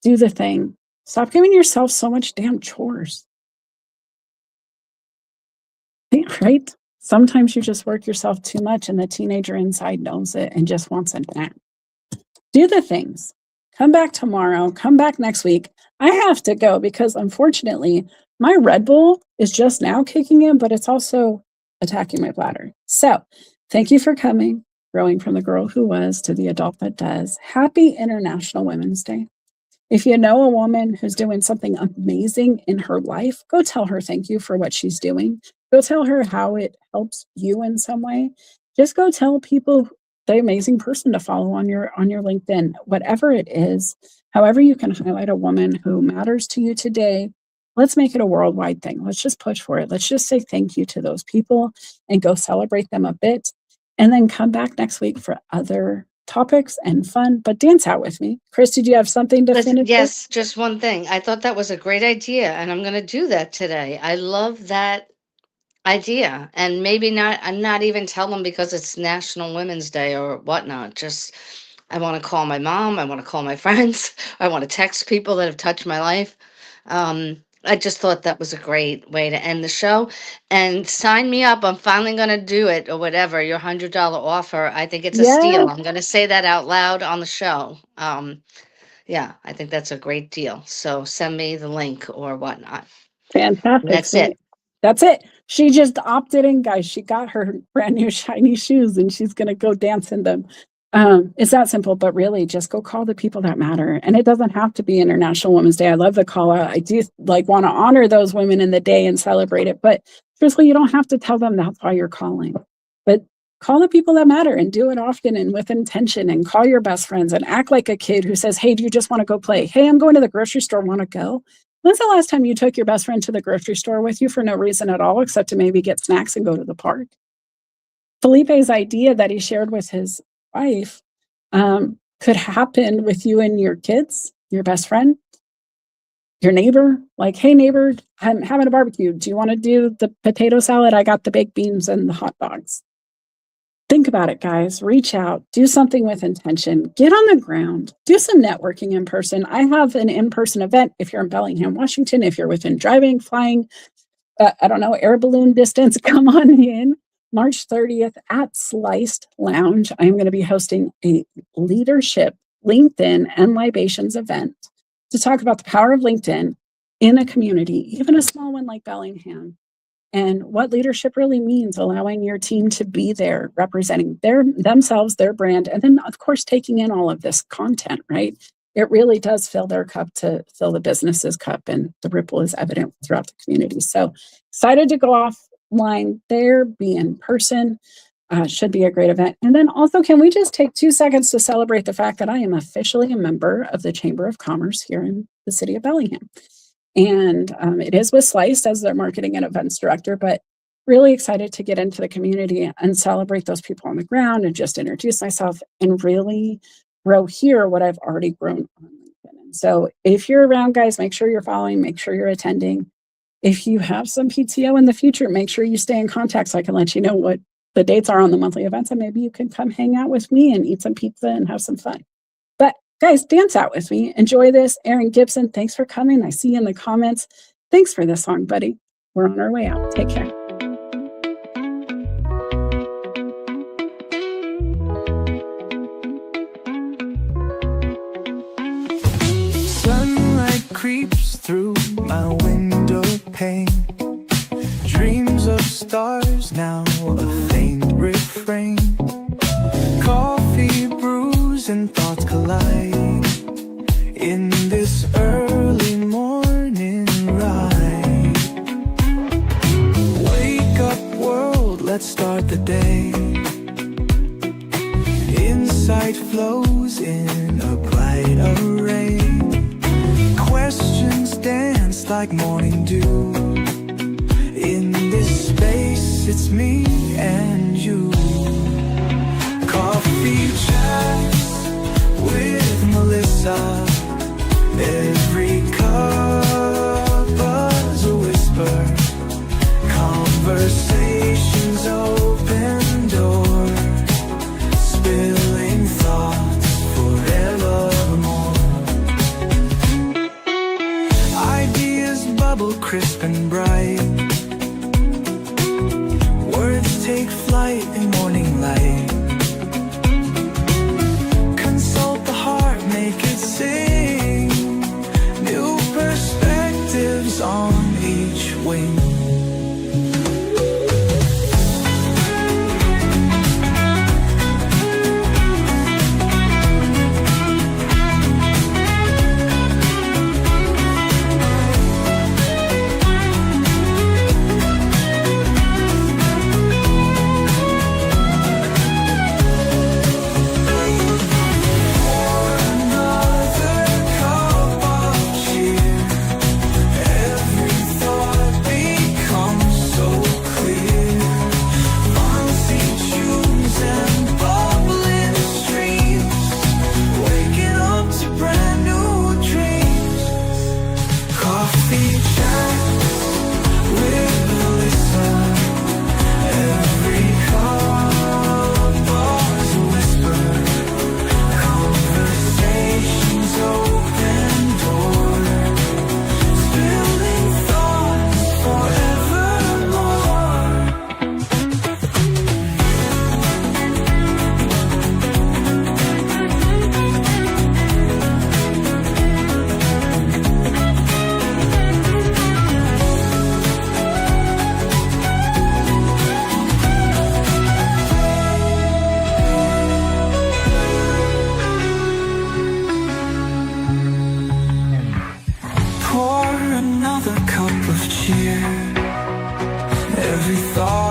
do the thing. Stop giving yourself so much damn chores. Right? Sometimes you just work yourself too much and the teenager inside knows it and just wants a nap. Do the things. Come back tomorrow. Come back next week. I have to go because unfortunately, my Red Bull is just now kicking in, but it's also attacking my bladder. So thank you for coming, growing from the girl who was to the adult that does. Happy International Women's Day. If you know a woman who's doing something amazing in her life, go tell her thank you for what she's doing. Go tell her how it helps you in some way. Just go tell people the amazing person to follow on your LinkedIn, whatever it is, however you can highlight a woman who matters to you today. Let's make it a worldwide thing. Let's just push for it. Let's just say thank you to those people and go celebrate them a bit. And then come back next week for other topics and fun, but dance out with me. Chris, did you have something to finish? Yes, just one thing. I thought that was a great idea, and I'm going to do that today. I love that idea, and maybe not even tell them because it's National Women's Day or whatnot. Just I want to call my mom. I want to call my friends. I want to text people that have touched my life. I just thought that was a great way to end the show. And sign me up. I'm finally going to do it or whatever. Your $100 offer. I think it's a steal. I'm going to say that out loud on the show. Yeah, I think that's a great deal. So send me the link or whatnot. Fantastic. That's it. That's it. She just opted in, guys. She got her brand new shiny shoes and she's going to go dance in them. It's that simple, but really just go call the people that matter. And it doesn't have to be International Women's Day. I love the call out. I do want to honor those women in the day and celebrate it. But truthfully, you don't have to tell them that's why you're calling. But call the people that matter and do it often and with intention, and call your best friends and act like a kid who says, hey, do you just want to go play? Hey, I'm going to the grocery store. Want to go? When's the last time you took your best friend to the grocery store with you for no reason at all, except to maybe get snacks and go to the park? Felipe's idea that he shared with his wife could happen with you and your kids, your best friend, your neighbor. Like, hey, neighbor, I'm having a barbecue. Do you want to do the potato salad? I got the baked beans and the hot dogs. Think about it, guys. Reach out, do something with intention, get on the ground, do some networking in person. I have an in-person event if you're in Bellingham, Washington, if you're within driving, flying, air balloon distance, come on in. March 30th at Sliced Lounge. I'm going to be hosting a leadership LinkedIn and libations event to talk about the power of LinkedIn in a community, even a small one like Bellingham, and what leadership really means, allowing your team to be there, representing themselves, their brand, and then, of course, taking in all of this content, right? It really does fill their cup to fill the business's cup, and the ripple is evident throughout the community. So excited to go offline there, be in person. Should be a great event. And then also, can we just take 2 seconds to celebrate the fact that I am officially a member of the Chamber of Commerce here in the city of Bellingham. And it is with Sliced as their marketing and events director, but really excited to get into the community and celebrate those people on the ground and just introduce myself and really grow here what I've already grown on LinkedIn. And so if you're around, guys, make sure you're following, make sure you're attending. If you have some PTO in the future, make sure you stay in contact so I can let you know what the dates are on the monthly events, and maybe you can come hang out with me and eat some pizza and have some fun. But guys, dance out with me. Enjoy this. Aaron Gibson, thanks for coming. I see you in the comments. Thanks for this song, buddy. We're on our way out. Take care. Sunlight creeps through my window pane. Dreams of stars, now a faint refrain. Coffee brews and thoughts collide in this early morning ride. Wake up world, let's start the day. Insight flows in a bright array. Questions dance like morning dew. In this space, it's me and you. Coffee chats with Melissa. Every cup was a whisper. Conversations open doors, spilling thoughts forevermore. Ideas bubble crisp and bright. Words take flight in morning light. Consult the heart, make it sing. New perspectives on each wing. every thought